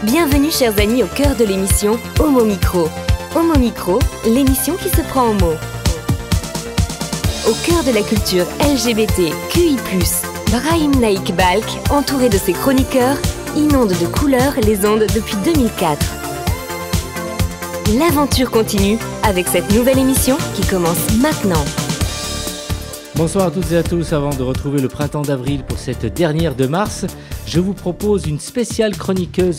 Bienvenue chers amis au cœur de l'émission Homo Micro. Homo Micro, l'émission qui se prend en mots. Au cœur de la culture LGBT, QI+, Brahim Naik Balk, entouré de ses chroniqueurs, inonde de couleurs les ondes depuis 2004. L'aventure continue avec cette nouvelle émission qui commence maintenant. Bonsoir à toutes et à tous. Avant de retrouver le printemps d'avril pour cette dernière de mars, je vous propose une spéciale chroniqueur,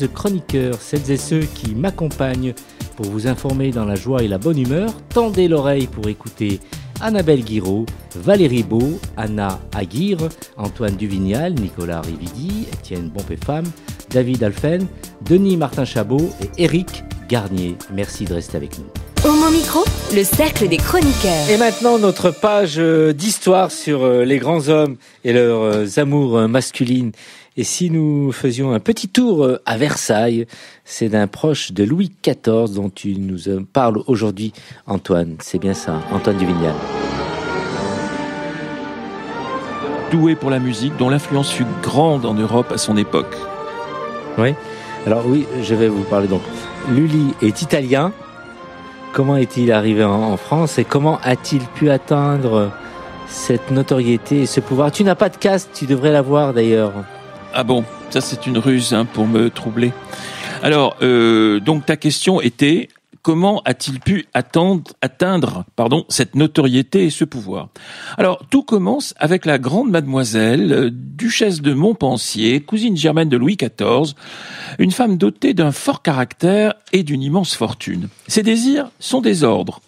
celles et ceux qui m'accompagnent pour vous informer dans la joie et la bonne humeur. Tendez l'oreille pour écouter Annabelle Guiraud, Valérie Beau, Anna Aguirre, Antoine Duvignal, Nicolas Rividi, Étienne Bompé-Femme, David Alphen, Denis Martin-Chabot et Éric Garnier. Merci de rester avec nous. Homo Micro, le cercle des chroniqueurs. Et maintenant, notre page d'histoire sur les grands hommes et leurs amours masculines. Et si nous faisions un petit tour à Versailles, c'est d'un proche de Louis XIV dont tu nous parles aujourd'hui, Antoine. C'est bien ça, Antoine Duvignal. Doué pour la musique, dont l'influence fut grande en Europe à son époque. Oui, alors oui, je vais vous parler donc. Lully est italien. Comment est-il arrivé en France et comment a-t-il pu atteindre cette notoriété et ce pouvoir? Tu n'as pas de caste, tu devrais l'avoir d'ailleurs. Ah bon, ça c'est une ruse pour me troubler. Alors, donc ta question était, comment a-t-il pu atteindre cette notoriété et ce pouvoir? Alors, tout commence avec la grande mademoiselle, duchesse de Montpensier, cousine germaine de Louis XIV, une femme dotée d'un fort caractère et d'une immense fortune. Ses désirs sont des ordres.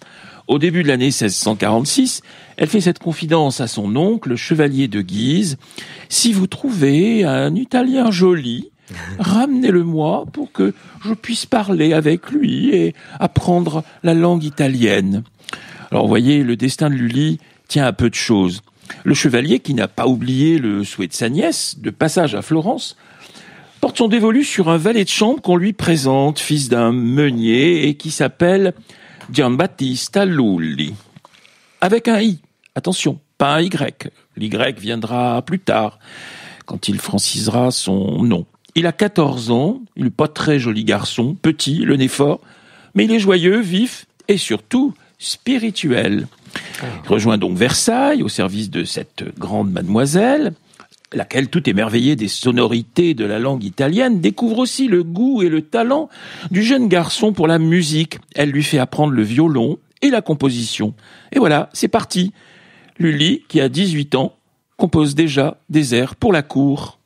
Au début de l'année 1646, elle fait cette confidence à son oncle, le chevalier de Guise. « Si vous trouvez un Italien joli, ramenez-le-moi pour que je puisse parler avec lui et apprendre la langue italienne. » Alors, vous voyez, le destin de Lully tient à peu de choses. Le chevalier, qui n'a pas oublié le souhait de sa nièce, de passage à Florence, porte son dévolu sur un valet de chambre qu'on lui présente, fils d'un meunier, et qui s'appelle Giambattista Lully. Avec un I, attention, pas un Y. L'Y viendra plus tard, quand il francisera son nom. Il a 14 ans, il n'est pas très joli garçon, petit, le nez fort, mais il est joyeux, vif et surtout spirituel. Il rejoint donc Versailles au service de cette grande mademoiselle, laquelle, tout émerveillée des sonorités de la langue italienne, découvre aussi le goût et le talent du jeune garçon pour la musique. Elle lui fait apprendre le violon et la composition. Et voilà, c'est parti. Lully, qui a 18 ans, compose déjà des airs pour la cour.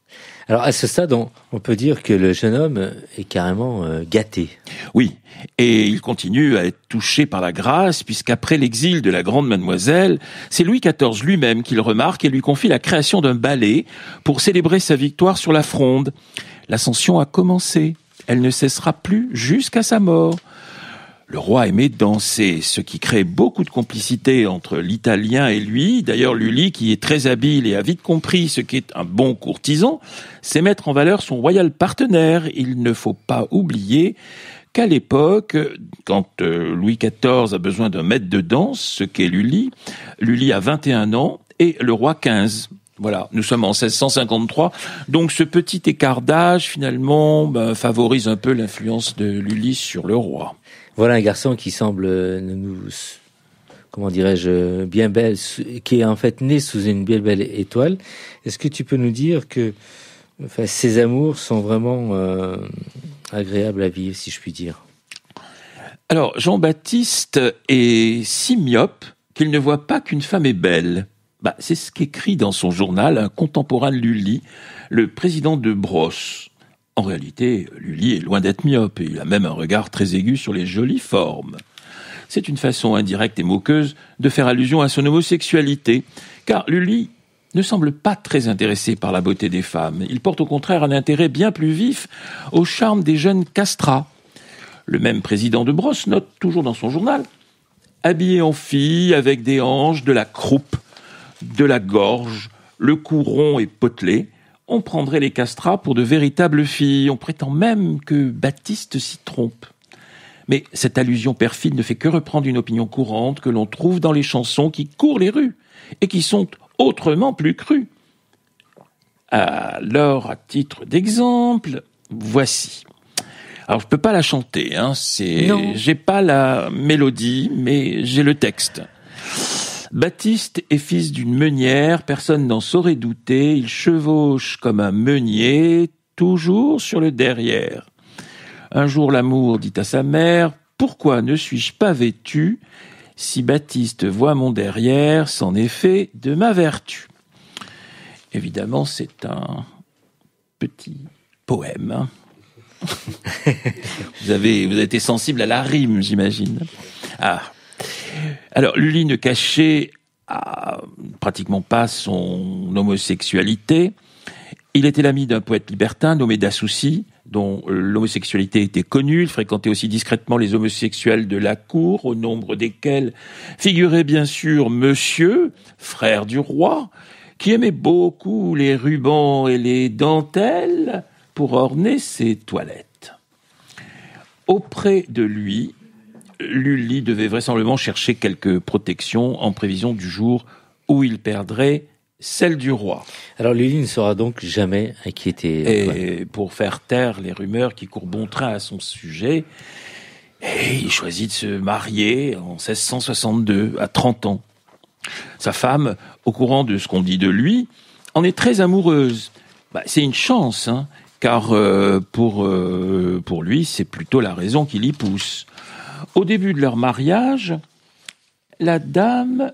Alors à ce stade, on peut dire que le jeune homme est carrément gâté. Oui, et il continue à être touché par la grâce, puisqu'après l'exil de la grande mademoiselle, c'est Louis XIV lui-même qui le remarque et lui confie la création d'un ballet pour célébrer sa victoire sur la Fronde. L'ascension a commencé, elle ne cessera plus jusqu'à sa mort. Le roi aimait danser, ce qui crée beaucoup de complicité entre l'Italien et lui. D'ailleurs, Lully, qui est très habile et a vite compris ce qu'est un bon courtisan, sait mettre en valeur son royal partenaire. Il ne faut pas oublier qu'à l'époque, quand Louis XIV a besoin d'un maître de danse, ce qu'est Lully a 21 ans et le roi 15. Voilà, nous sommes en 1653, donc ce petit écart d'âge, finalement, favorise un peu l'influence de Lully sur le roi. Voilà un garçon qui semble bien belle, qui est en fait né sous une bien belle étoile. Est-ce que tu peux nous dire que ces amours sont vraiment agréables à vivre, si je puis dire? Alors, Jean-Baptiste est si myope qu'il ne voit pas qu'une femme est belle. C'est ce qu'écrit dans son journal un contemporain de Lully, le président de Brosse. En réalité, Lully est loin d'être myope et il a même un regard très aigu sur les jolies formes. C'est une façon indirecte et moqueuse de faire allusion à son homosexualité, car Lully ne semble pas très intéressé par la beauté des femmes. Il porte au contraire un intérêt bien plus vif au charme des jeunes castrats. Le même président de Brosse note toujours dans son journal « Habillé en fille, avec des hanches, de la croupe, de la gorge, le cou rond et potelé, on prendrait les castrats pour de véritables filles. On prétend même que Baptiste s'y trompe. » Mais cette allusion perfide ne fait que reprendre une opinion courante que l'on trouve dans les chansons qui courent les rues et qui sont autrement plus crues. Alors, à titre d'exemple, voici. Alors je peux pas la chanter, hein, Non. j'ai pas la mélodie, mais j'ai le texte. Baptiste est fils d'une meunière, personne n'en saurait douter, il chevauche comme un meunier, toujours sur le derrière. Un jour l'amour dit à sa mère, pourquoi ne suis-je pas vêtu? Si Baptiste voit mon derrière, c'en est fait de ma vertu. Évidemment, c'est un petit poème. Hein. Vous avez été sensible à la rime, j'imagine. Ah. Alors, Lully ne cachait pratiquement pas son homosexualité. Il était l'ami d'un poète libertin nommé Dassoucy, dont l'homosexualité était connue. Il fréquentait aussi discrètement les homosexuels de la cour, au nombre desquels figurait bien sûr Monsieur, frère du roi, qui aimait beaucoup les rubans et les dentelles pour orner ses toilettes. Auprès de lui, Lully devait vraisemblablement chercher quelque protection en prévision du jour où il perdrait celle du roi. Alors Lully ne sera donc jamais inquiété. Et pour faire taire les rumeurs qui courent bon train à son sujet, il choisit de se marier en 1662, à 30 ans. Sa femme, au courant de ce qu'on dit de lui, en est très amoureuse. C'est une chance, hein, car pour lui, c'est plutôt la raison qui l'y pousse. Au début de leur mariage, la dame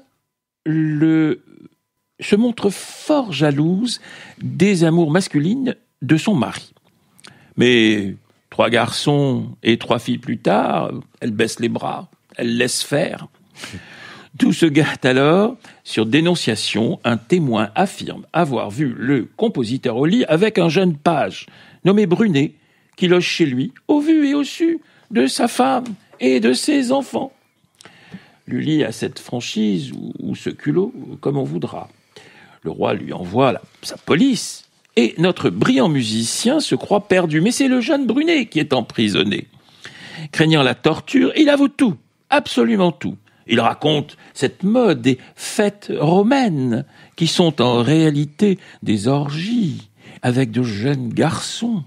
se montre fort jalouse des amours masculines de son mari. Mais 3 garçons et 3 filles plus tard, elle baisse les bras, elle laisse faire. Tout se gâte alors. Sur dénonciation, un témoin affirme avoir vu le compositeur au lit avec un jeune page nommé Brunet, qui loge chez lui, au vu et au su de sa femme et de ses enfants. Lully a cette franchise ou ce culot, comme on voudra. Le roi lui envoie sa police, et notre brillant musicien se croit perdu. Mais c'est le jeune Brunet qui est emprisonné. Craignant la torture, il avoue tout, absolument tout. Il raconte cette mode des fêtes romaines, qui sont en réalité des orgies, avec de jeunes garçons.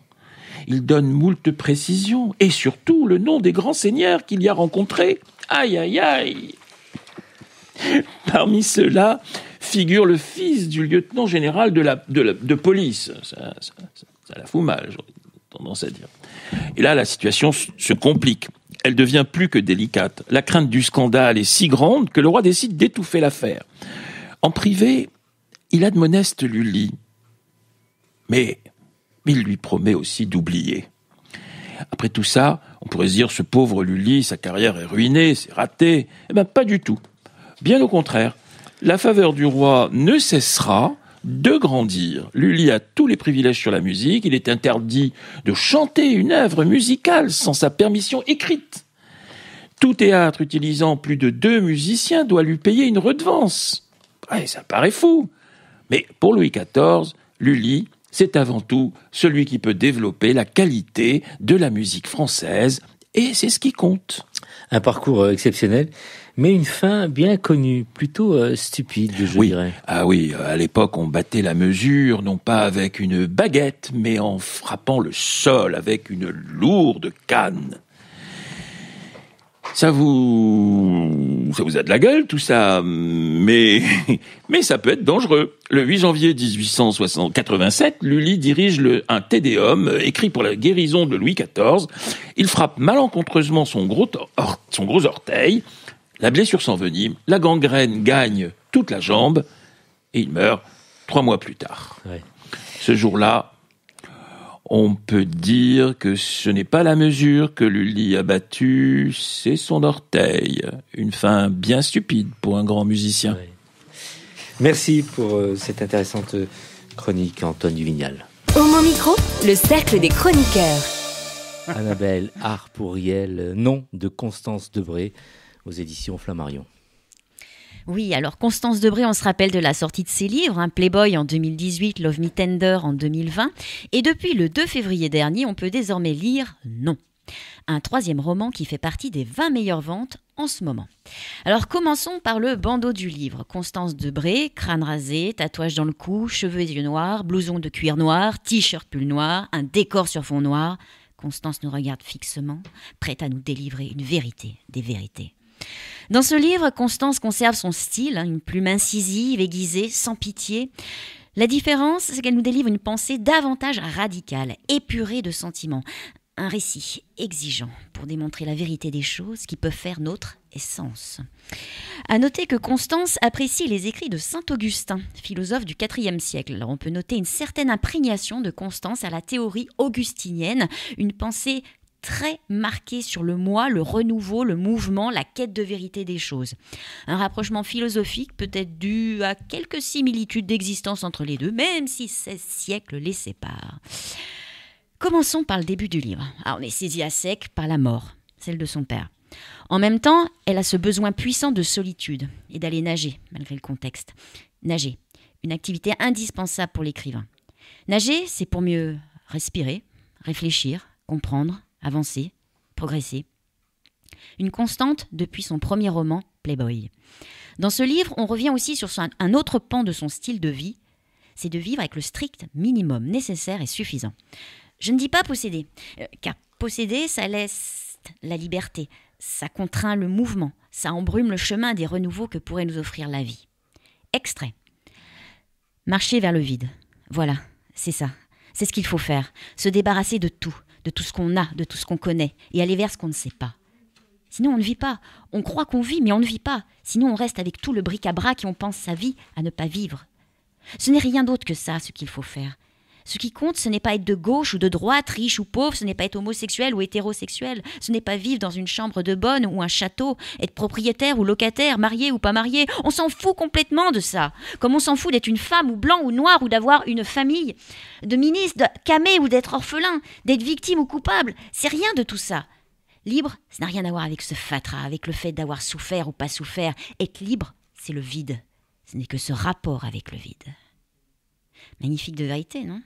Il donne moult précisions, et surtout le nom des grands seigneurs qu'il y a rencontrés. Aïe, aïe, aïe! Parmi ceux-là figure le fils du lieutenant général de police. Ça la fout mal, j'aurais tendance à dire. Et là, la situation se complique. Elle devient plus que délicate. La crainte du scandale est si grande que le roi décide d'étouffer l'affaire. En privé, il admoneste Lully. Mais il lui promet aussi d'oublier. Après tout ça, on pourrait se dire, ce pauvre Lully, sa carrière est ruinée, c'est raté. Eh bien, pas du tout. Bien au contraire, la faveur du roi ne cessera de grandir. Lully a tous les privilèges sur la musique. Il est interdit de chanter une œuvre musicale sans sa permission écrite. Tout théâtre utilisant plus de 2 musiciens doit lui payer une redevance. Ouais, ça paraît fou. Mais pour Louis XIV, Lully, c'est avant tout celui qui peut développer la qualité de la musique française, et c'est ce qui compte. Un parcours exceptionnel, mais une fin bien connue, plutôt stupide, je dirais. Ah oui, à l'époque, on battait la mesure, non pas avec une baguette, mais en frappant le sol avec une lourde canne. Ça vous a de la gueule, tout ça, mais ça peut être dangereux. Le 8 janvier 1887, Lully dirige un Tédéum écrit pour la guérison de Louis XIV. Il frappe malencontreusement son gros orteil, la blessure s'envenime, la gangrène gagne toute la jambe, et il meurt 3 mois plus tard. Ouais. Ce jour-là, on peut dire que ce n'est pas la mesure que Lully a battue, c'est son orteil. Une fin bien stupide pour un grand musicien. Ouais. Merci pour cette intéressante chronique, Antoine Duvignal. Homo Micro, le cercle des chroniqueurs. Annabelle, Art pour Riel, nom de Constance Debré, aux éditions Flammarion. Oui, alors Constance Debré, on se rappelle de la sortie de ses livres, Playboy en 2018, Love Me Tender en 2020. Et depuis le 2 février dernier, on peut désormais lire Non, un 3e roman qui fait partie des 20 meilleures ventes en ce moment. Alors commençons par le bandeau du livre. Constance Debré, crâne rasé, tatouage dans le cou, cheveux et yeux noirs, blouson de cuir noir, t-shirt pull noir, un décor sur fond noir. Constance nous regarde fixement, prête à nous délivrer une vérité des vérités. Dans ce livre, Constance conserve son style, une plume incisive, aiguisée, sans pitié. La différence, c'est qu'elle nous délivre une pensée davantage radicale, épurée de sentiments. Un récit exigeant pour démontrer la vérité des choses qui peuvent faire notre essence. À noter que Constance apprécie les écrits de saint Augustin, philosophe du IVe siècle. Alors on peut noter une certaine imprégnation de Constance à la théorie augustinienne, une pensée très marquée sur le moi, le renouveau, le mouvement, la quête de vérité des choses. Un rapprochement philosophique peut être dû à quelques similitudes d'existence entre les deux, même si 16 siècles les séparent. Commençons par le début du livre. Alors, on est saisi à sec par la mort, celle de son père. En même temps, elle a ce besoin puissant de solitude et d'aller nager, malgré le contexte. Nager, une activité indispensable pour l'écrivain. Nager, c'est pour mieux respirer, réfléchir, comprendre, avancer, progresser. Une constante depuis son premier roman, Playboy. Dans ce livre, on revient aussi sur un autre pan de son style de vie, c'est de vivre avec le strict minimum nécessaire et suffisant. Je ne dis pas posséder, car posséder, ça laisse la liberté, ça contraint le mouvement, ça embrume le chemin des renouveaux que pourrait nous offrir la vie. Extrait. Marcher vers le vide. Voilà, c'est ça. C'est ce qu'il faut faire. Se débarrasser de tout ce qu'on a, de tout ce qu'on connaît, et aller vers ce qu'on ne sait pas. Sinon, on ne vit pas. On croit qu'on vit, mais on ne vit pas. Sinon, on reste avec tout le bric-à-brac et on pense sa vie à ne pas vivre. Ce n'est rien d'autre que ça, ce qu'il faut faire. Ce qui compte, ce n'est pas être de gauche ou de droite, riche ou pauvre, ce n'est pas être homosexuel ou hétérosexuel, ce n'est pas vivre dans une chambre de bonne ou un château, être propriétaire ou locataire, marié ou pas marié. On s'en fout complètement de ça. Comme on s'en fout d'être une femme ou blanc ou noir ou d'avoir une famille, de ministre, de camé ou d'être orphelin, d'être victime ou coupable. C'est rien de tout ça. Libre, ça n'a rien à voir avec ce fatras, avec le fait d'avoir souffert ou pas souffert. Être libre, c'est le vide. Ce n'est que ce rapport avec le vide. Magnifique de vérité, non ?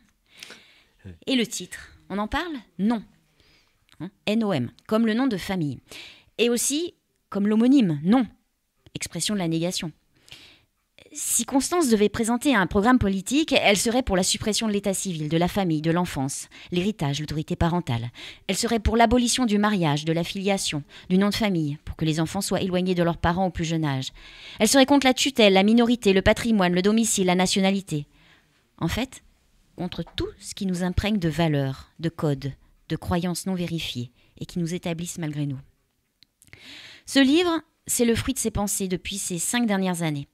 Et le titre, on en parle ? Non. N-O-M, comme le nom de famille. Et aussi comme l'homonyme, non. Expression de la négation. Si Constance devait présenter un programme politique, elle serait pour la suppression de l'état civil, de la famille, de l'enfance, l'héritage, l'autorité parentale. Elle serait pour l'abolition du mariage, de la filiation, du nom de famille, pour que les enfants soient éloignés de leurs parents au plus jeune âge. Elle serait contre la tutelle, la minorité, le patrimoine, le domicile, la nationalité. En fait, contre tout ce qui nous imprègne de valeurs, de codes, de croyances non vérifiées et qui nous établissent malgré nous. Ce livre, c'est le fruit de ses pensées depuis ces 5 dernières années.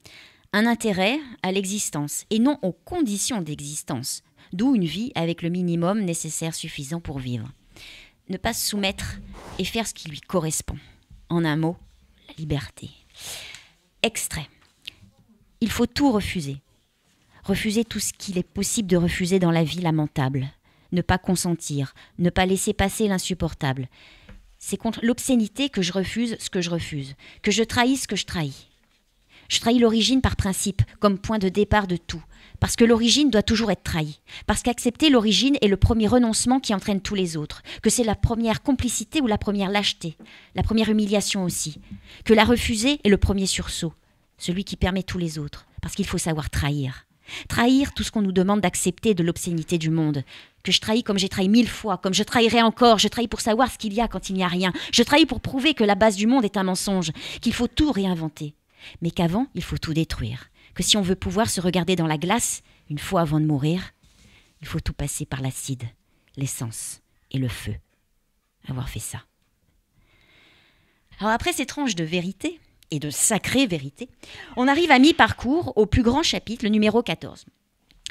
Un intérêt à l'existence et non aux conditions d'existence, d'où une vie avec le minimum nécessaire suffisant pour vivre. Ne pas se soumettre et faire ce qui lui correspond. En un mot, la liberté. Extrait. Il faut tout refuser. Refuser tout ce qu'il est possible de refuser dans la vie lamentable. Ne pas consentir, ne pas laisser passer l'insupportable. C'est contre l'obscénité que je refuse ce que je refuse, que je trahis ce que je trahis. Je trahis l'origine par principe, comme point de départ de tout, parce que l'origine doit toujours être trahie, parce qu'accepter l'origine est le premier renoncement qui entraîne tous les autres, que c'est la première complicité ou la première lâcheté, la première humiliation aussi, que la refuser est le premier sursaut, celui qui permet tous les autres, parce qu'il faut savoir trahir. Trahir tout ce qu'on nous demande d'accepter de l'obscénité du monde, que je trahis comme j'ai trahi 1000 fois, comme je trahirai encore, je trahis pour savoir ce qu'il y a quand il n'y a rien, je trahis pour prouver que la base du monde est un mensonge, qu'il faut tout réinventer, mais qu'avant il faut tout détruire, que si on veut pouvoir se regarder dans la glace, une fois avant de mourir, il faut tout passer par l'acide, l'essence et le feu. Avoir fait ça. Alors après ces tranches de vérité, et de sacrée vérité, on arrive à mi-parcours au plus grand chapitre, le numéro 14.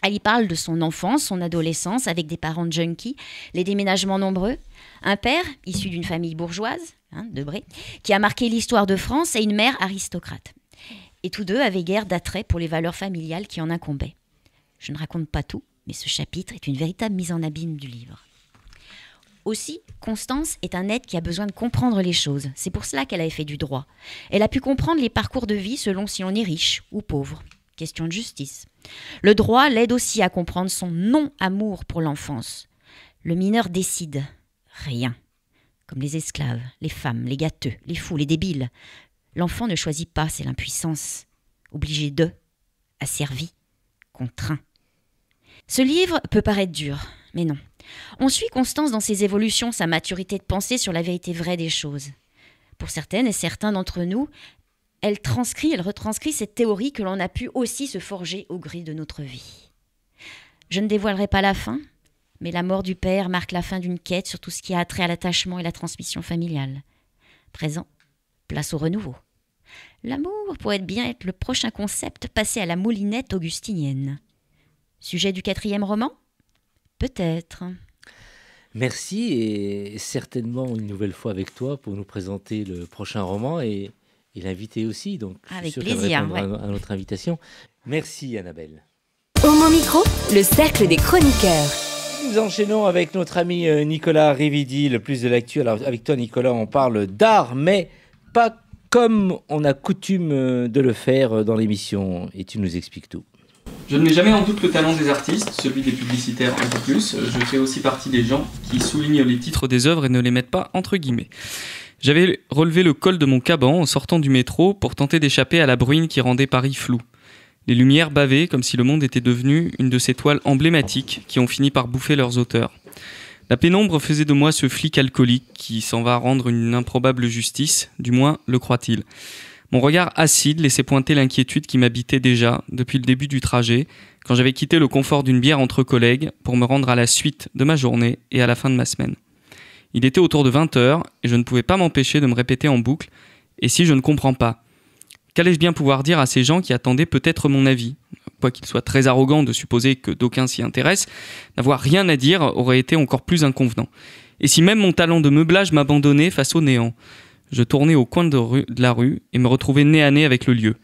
Elle y parle de son enfance, son adolescence, avec des parents junkies, les déménagements nombreux, un père, issu d'une famille bourgeoise, Debré, qui a marqué l'histoire de France, et une mère aristocrate. Et tous deux avaient guère d'attrait pour les valeurs familiales qui en incombaient. Je ne raconte pas tout, mais ce chapitre est une véritable mise en abîme du livre. Aussi, Constance est un être qui a besoin de comprendre les choses. C'est pour cela qu'elle avait fait du droit. Elle a pu comprendre les parcours de vie selon si on est riche ou pauvre. Question de justice. Le droit l'aide aussi à comprendre son non-amour pour l'enfance. Le mineur décide. Rien. Comme les esclaves, les femmes, les gâteux, les fous, les débiles. L'enfant ne choisit pas, c'est l'impuissance. Obligé de, asservi, contraint. Ce livre peut paraître dur, Mais non. On suit Constance dans ses évolutions, sa maturité de pensée sur la vérité vraie des choses. Pour certaines et certains d'entre nous, elle retranscrit cette théorie que l'on a pu aussi se forger au gré de notre vie. Je ne dévoilerai pas la fin, mais la mort du père marque la fin d'une quête sur tout ce qui a trait à l'attachement et la transmission familiale. Présent, place au renouveau. L'amour pourrait bien être le prochain concept passé à la moulinette augustinienne. Sujet du 4e roman ? Peut-être. Merci et certainement une nouvelle fois avec toi pour nous présenter le prochain roman et l'inviter aussi. Donc, avec je suis plaisir. sûr qu'elle va répondre à notre invitation. Merci Annabelle. Homo Micro, le cercle des chroniqueurs. Nous enchaînons avec notre ami Nicolas Rividi, le plus de l'actu. Alors avec toi Nicolas, on parle d'art, mais pas comme on a coutume de le faire dans l'émission. Et tu nous expliques tout. Je ne mets jamais en doute le talent des artistes, celui des publicitaires un peu plus. Je fais aussi partie des gens qui soulignent les titres des œuvres et ne les mettent pas entre guillemets. J'avais relevé le col de mon caban en sortant du métro pour tenter d'échapper à la bruine qui rendait Paris flou. Les lumières bavaient comme si le monde était devenu une de ces toiles emblématiques qui ont fini par bouffer leurs auteurs. La pénombre faisait de moi ce flic alcoolique qui s'en va rendre une improbable justice, du moins le croit-il. Mon regard acide laissait pointer l'inquiétude qui m'habitait déjà depuis le début du trajet, quand j'avais quitté le confort d'une bière entre collègues pour me rendre à la suite de ma journée et à la fin de ma semaine. Il était autour de 20h et je ne pouvais pas m'empêcher de me répéter en boucle « Et si je ne comprends pas ?» Qu'allais-je bien pouvoir dire à ces gens qui attendaient peut-être mon avis ? Quoiqu'il soit très arrogant de supposer que d'aucuns s'y intéressent, n'avoir rien à dire aurait été encore plus inconvenant. Et si même mon talent de meublage m'abandonnait face au néant ? Je tournais au coin de la rue et me retrouvais nez à nez avec le lieu.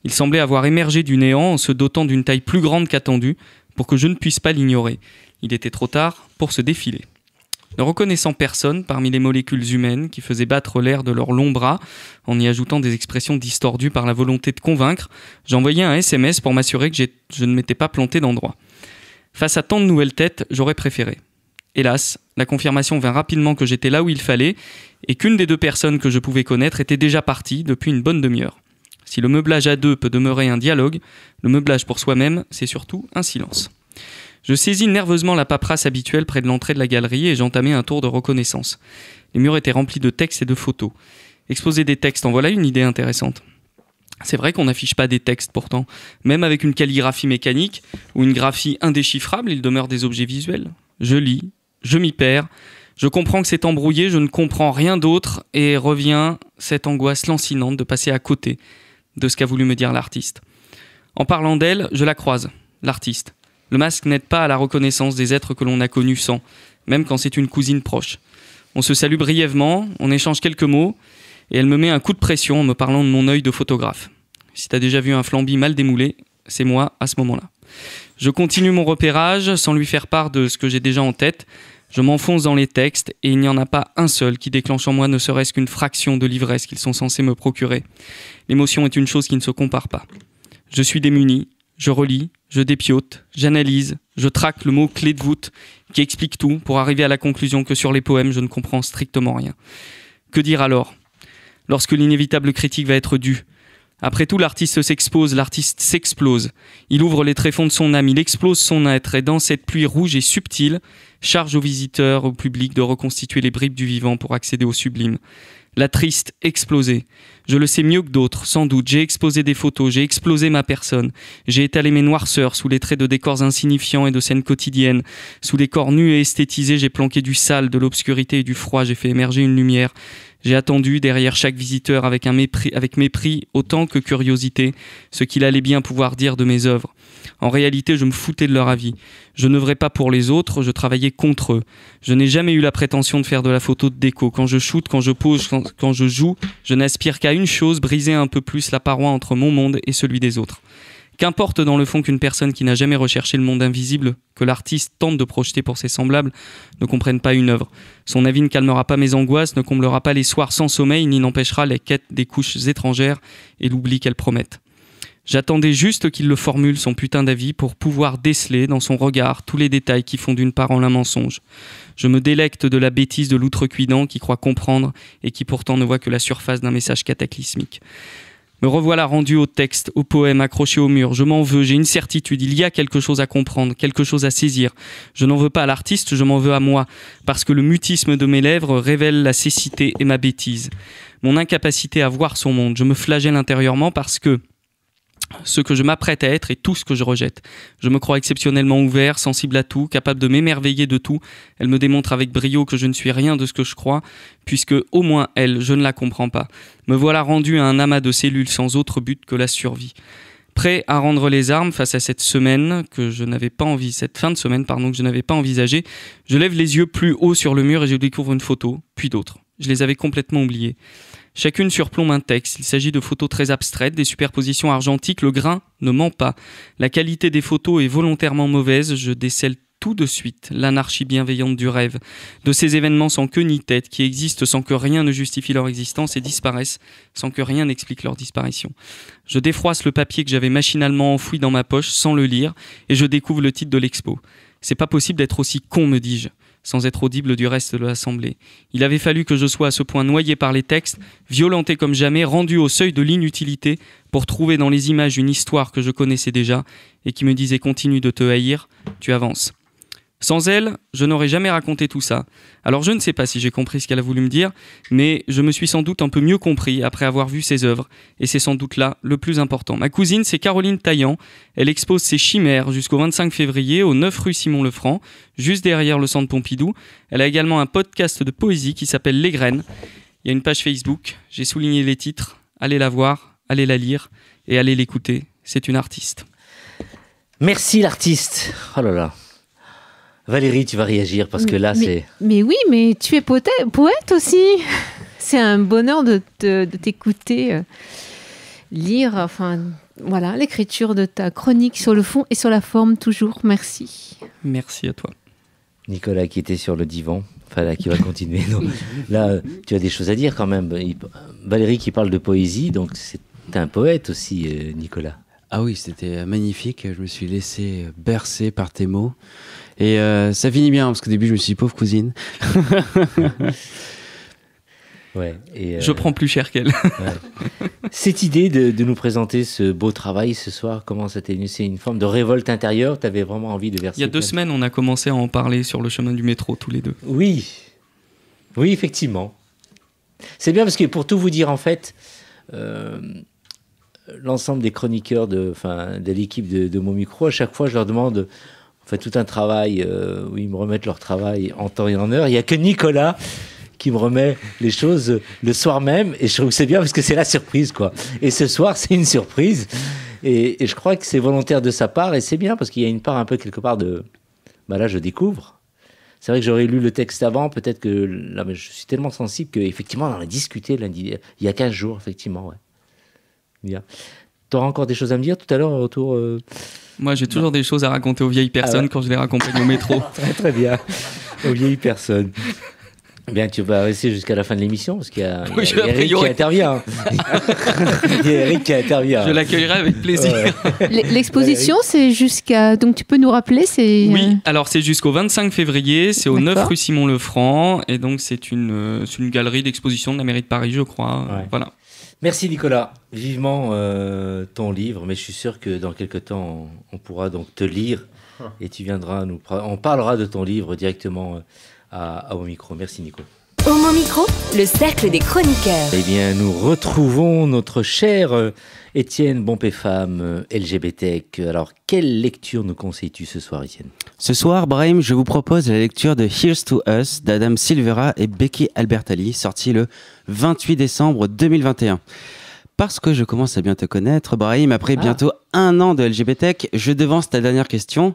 Il semblait avoir émergé du néant en se dotant d'une taille plus grande qu'attendue pour que je ne puisse pas l'ignorer. Il était trop tard pour se défiler. Ne reconnaissant personne parmi les molécules humaines qui faisaient battre l'air de leurs longs bras, en y ajoutant des expressions distordues par la volonté de convaincre, j'envoyais un SMS pour m'assurer que je ne m'étais pas planté d'endroit. Face à tant de nouvelles têtes, j'aurais préféré. Hélas, la confirmation vint rapidement que j'étais là où il fallait et qu'une des deux personnes que je pouvais connaître était déjà partie depuis une bonne demi-heure. Si le meublage à deux peut demeurer un dialogue, le meublage pour soi-même, c'est surtout un silence. Je saisis nerveusement la paperasse habituelle près de l'entrée de la galerie et j'entamai un tour de reconnaissance. Les murs étaient remplis de textes et de photos. Exposer des textes, en voilà une idée intéressante. C'est vrai qu'on n'affiche pas des textes pourtant. Même avec une calligraphie mécanique ou une graphie indéchiffrable, il demeure des objets visuels. Je lis, je m'y perds, je comprends que c'est embrouillé, je ne comprends rien d'autre et revient cette angoisse lancinante de passer à côté de ce qu'a voulu me dire l'artiste. En parlant d'elle, je la croise, l'artiste. Le masque n'aide pas à la reconnaissance des êtres que l'on a connus sans, même quand c'est une cousine proche. On se salue brièvement, on échange quelques mots, et elle me met un coup de pression en me parlant de mon œil de photographe. Si t'as déjà vu un flambi mal démoulé, c'est moi à ce moment-là. Je continue mon repérage sans lui faire part de ce que j'ai déjà en tête. Je m'enfonce dans les textes et il n'y en a pas un seul qui déclenche en moi ne serait-ce qu'une fraction de l'ivresse qu'ils sont censés me procurer. L'émotion est une chose qui ne se compare pas. Je suis démuni, je relis, je dépiote, j'analyse, je traque le mot clé de voûte qui explique tout pour arriver à la conclusion que sur les poèmes, je ne comprends strictement rien. Que dire alors ? Lorsque l'inévitable critique va être due. Après tout, l'artiste s'expose, l'artiste s'explose. Il ouvre les tréfonds de son âme, il explose son être et dans cette pluie rouge et subtile, charge aux visiteurs, au public de reconstituer les bribes du vivant pour accéder au sublime. La triste explosée. Je le sais mieux que d'autres, sans doute. J'ai exposé des photos, j'ai explosé ma personne. J'ai étalé mes noirceurs sous les traits de décors insignifiants et de scènes quotidiennes. Sous les corps nus et esthétisés, j'ai planqué du sale, de l'obscurité et du froid. J'ai fait émerger une lumière. J'ai attendu derrière chaque visiteur avec mépris autant que curiosité ce qu'il allait bien pouvoir dire de mes œuvres. En réalité, je me foutais de leur avis. Je n'œuvrais pas pour les autres, je travaillais contre eux. Je n'ai jamais eu la prétention de faire de la photo de déco. Quand je shoote, quand je pose, quand je joue, je n'aspire qu'à une chose, briser un peu plus la paroi entre mon monde et celui des autres. Qu'importe dans le fond qu'une personne qui n'a jamais recherché le monde invisible que l'artiste tente de projeter pour ses semblables ne comprenne pas une œuvre. Son avis ne calmera pas mes angoisses, ne comblera pas les soirs sans sommeil, ni n'empêchera les quêtes des couches étrangères et l'oubli qu'elles promettent. J'attendais juste qu'il le formule, son putain d'avis, pour pouvoir déceler dans son regard tous les détails qui font d'une part en un mensonge. Je me délecte de la bêtise de l'outrecuidant qui croit comprendre et qui pourtant ne voit que la surface d'un message cataclysmique. Me revoilà rendu au texte, au poème, accroché au mur. Je m'en veux, j'ai une certitude, il y a quelque chose à comprendre, quelque chose à saisir. Je n'en veux pas à l'artiste, je m'en veux à moi, parce que le mutisme de mes lèvres révèle la cécité et ma bêtise. Mon incapacité à voir son monde. Je me flagelle intérieurement parce que ce que je m'apprête à être est tout ce que je rejette. Je me crois exceptionnellement ouvert, sensible à tout, capable de m'émerveiller de tout. Elle me démontre avec brio que je ne suis rien de ce que je crois, puisque, au moins elle, je ne la comprends pas. Me voilà rendu à un amas de cellules sans autre but que la survie. Prêt à rendre les armes face à cette fin de semaine, que je n'avais pas envisagée, je lève les yeux plus haut sur le mur et je découvre une photo, puis d'autres. Je les avais complètement oubliées. Chacune surplombe un texte. Il s'agit de photos très abstraites, des superpositions argentiques. Le grain ne ment pas. La qualité des photos est volontairement mauvaise. Je décèle tout de suite l'anarchie bienveillante du rêve, de ces événements sans queue ni tête, qui existent sans que rien ne justifie leur existence et disparaissent sans que rien n'explique leur disparition. Je défroisse le papier que j'avais machinalement enfoui dans ma poche sans le lire et je découvre le titre de l'expo. C'est pas possible d'être aussi con, me dis-je, sans être audible du reste de l'assemblée. Il avait fallu que je sois à ce point noyé par les textes, violenté comme jamais, rendu au seuil de l'inutilité pour trouver dans les images une histoire que je connaissais déjà et qui me disait « Continue de te haïr, tu avances ». Sans elle, je n'aurais jamais raconté tout ça. Alors je ne sais pas si j'ai compris ce qu'elle a voulu me dire, mais je me suis sans doute un peu mieux compris après avoir vu ses œuvres, et c'est sans doute là le plus important. Ma cousine, c'est Caroline Taillant. Elle expose ses chimères jusqu'au 25 février au 9 rue Simon-Lefranc, juste derrière le centre Pompidou. Elle a également un podcast de poésie qui s'appelle Les Graines. Il y a une page Facebook, j'ai souligné les titres. Allez la voir, allez la lire et allez l'écouter. C'est une artiste. Merci l'artiste. Oh là là. Valérie, tu vas réagir parce que là, c'est... Mais oui, mais tu es poète aussi. C'est un bonheur de t'écouter lire, enfin, voilà, l'écriture de ta chronique sur le fond et sur la forme, toujours. Merci. Merci à toi. Nicolas qui était sur le divan, enfin là, qui va continuer. Donc, là, tu as des choses à dire quand même. Valérie qui parle de poésie, donc c'est un poète aussi, Nicolas. Ah oui, c'était magnifique. Je me suis laissé bercer par tes mots. Et ça finit bien, parce qu'au début, je me suis dit, pauvre cousine. Ouais, et je prends plus cher qu'elle. Ouais. Cette idée de nous présenter ce beau travail ce soir, comment ça t'est venu ? C'est une forme de révolte intérieure ? Tu avais vraiment envie de verser ? Il y a 2 semaines, on a commencé à en parler sur le chemin du métro, tous les deux. Oui, effectivement. C'est bien parce que pour tout vous dire, en fait, l'ensemble des chroniqueurs de l'équipe de mon micro, à chaque fois, je leur demande... On fait tout un travail où ils me remettent leur travail en temps et en heure. Il n'y a que Nicolas qui me remet les choses le soir même. Et je trouve que c'est bien parce que c'est la surprise, quoi. Et ce soir, c'est une surprise. Et je crois que c'est volontaire de sa part. Et c'est bien parce qu'il y a une part un peu quelque part de... Bah là, je découvre. C'est vrai que j'aurais lu le texte avant. Peut-être que là, je suis tellement sensible qu'effectivement, on en a discuté lundi, il y a 15 jours, effectivement. Ouais. Bien. Tu auras encore des choses à me dire tout à l'heure autour... Moi, j'ai toujours des choses à raconter aux vieilles personnes quand je les raccompagne au métro. Très, très bien. Aux vieilles personnes. Bien, tu vas rester jusqu'à la fin de l'émission, parce qu'il y a Eric qui intervient. Il y a Eric qui intervient. Je l'accueillerai avec plaisir. Ouais. L'exposition, c'est jusqu'à... Donc, tu peux nous rappeler, c'est... Oui, alors c'est jusqu'au 25 février, c'est au 9 rue Simon-Lefranc, et donc c'est une galerie d'exposition de la mairie de Paris, je crois. Ouais. Voilà. Merci Nicolas, vivement ton livre, mais je suis sûr que dans quelques temps on pourra donc te lire et tu viendras on parlera de ton livre directement au micro. Merci Nico. Homo Micro, le cercle des chroniqueurs. Eh bien nous retrouvons notre cher Étienne Bompé-Femme LGBT. Alors quelle lecture nous conseilles-tu ce soir Étienne ? Ce soir, Brahim, je vous propose la lecture de Here's to Us d'Adam Silvera et Becky Albertalli, sorti le 28 décembre 2021. Parce que je commence à bien te connaître, Brahim, après bientôt 1 an de LGBT, je devance ta dernière question.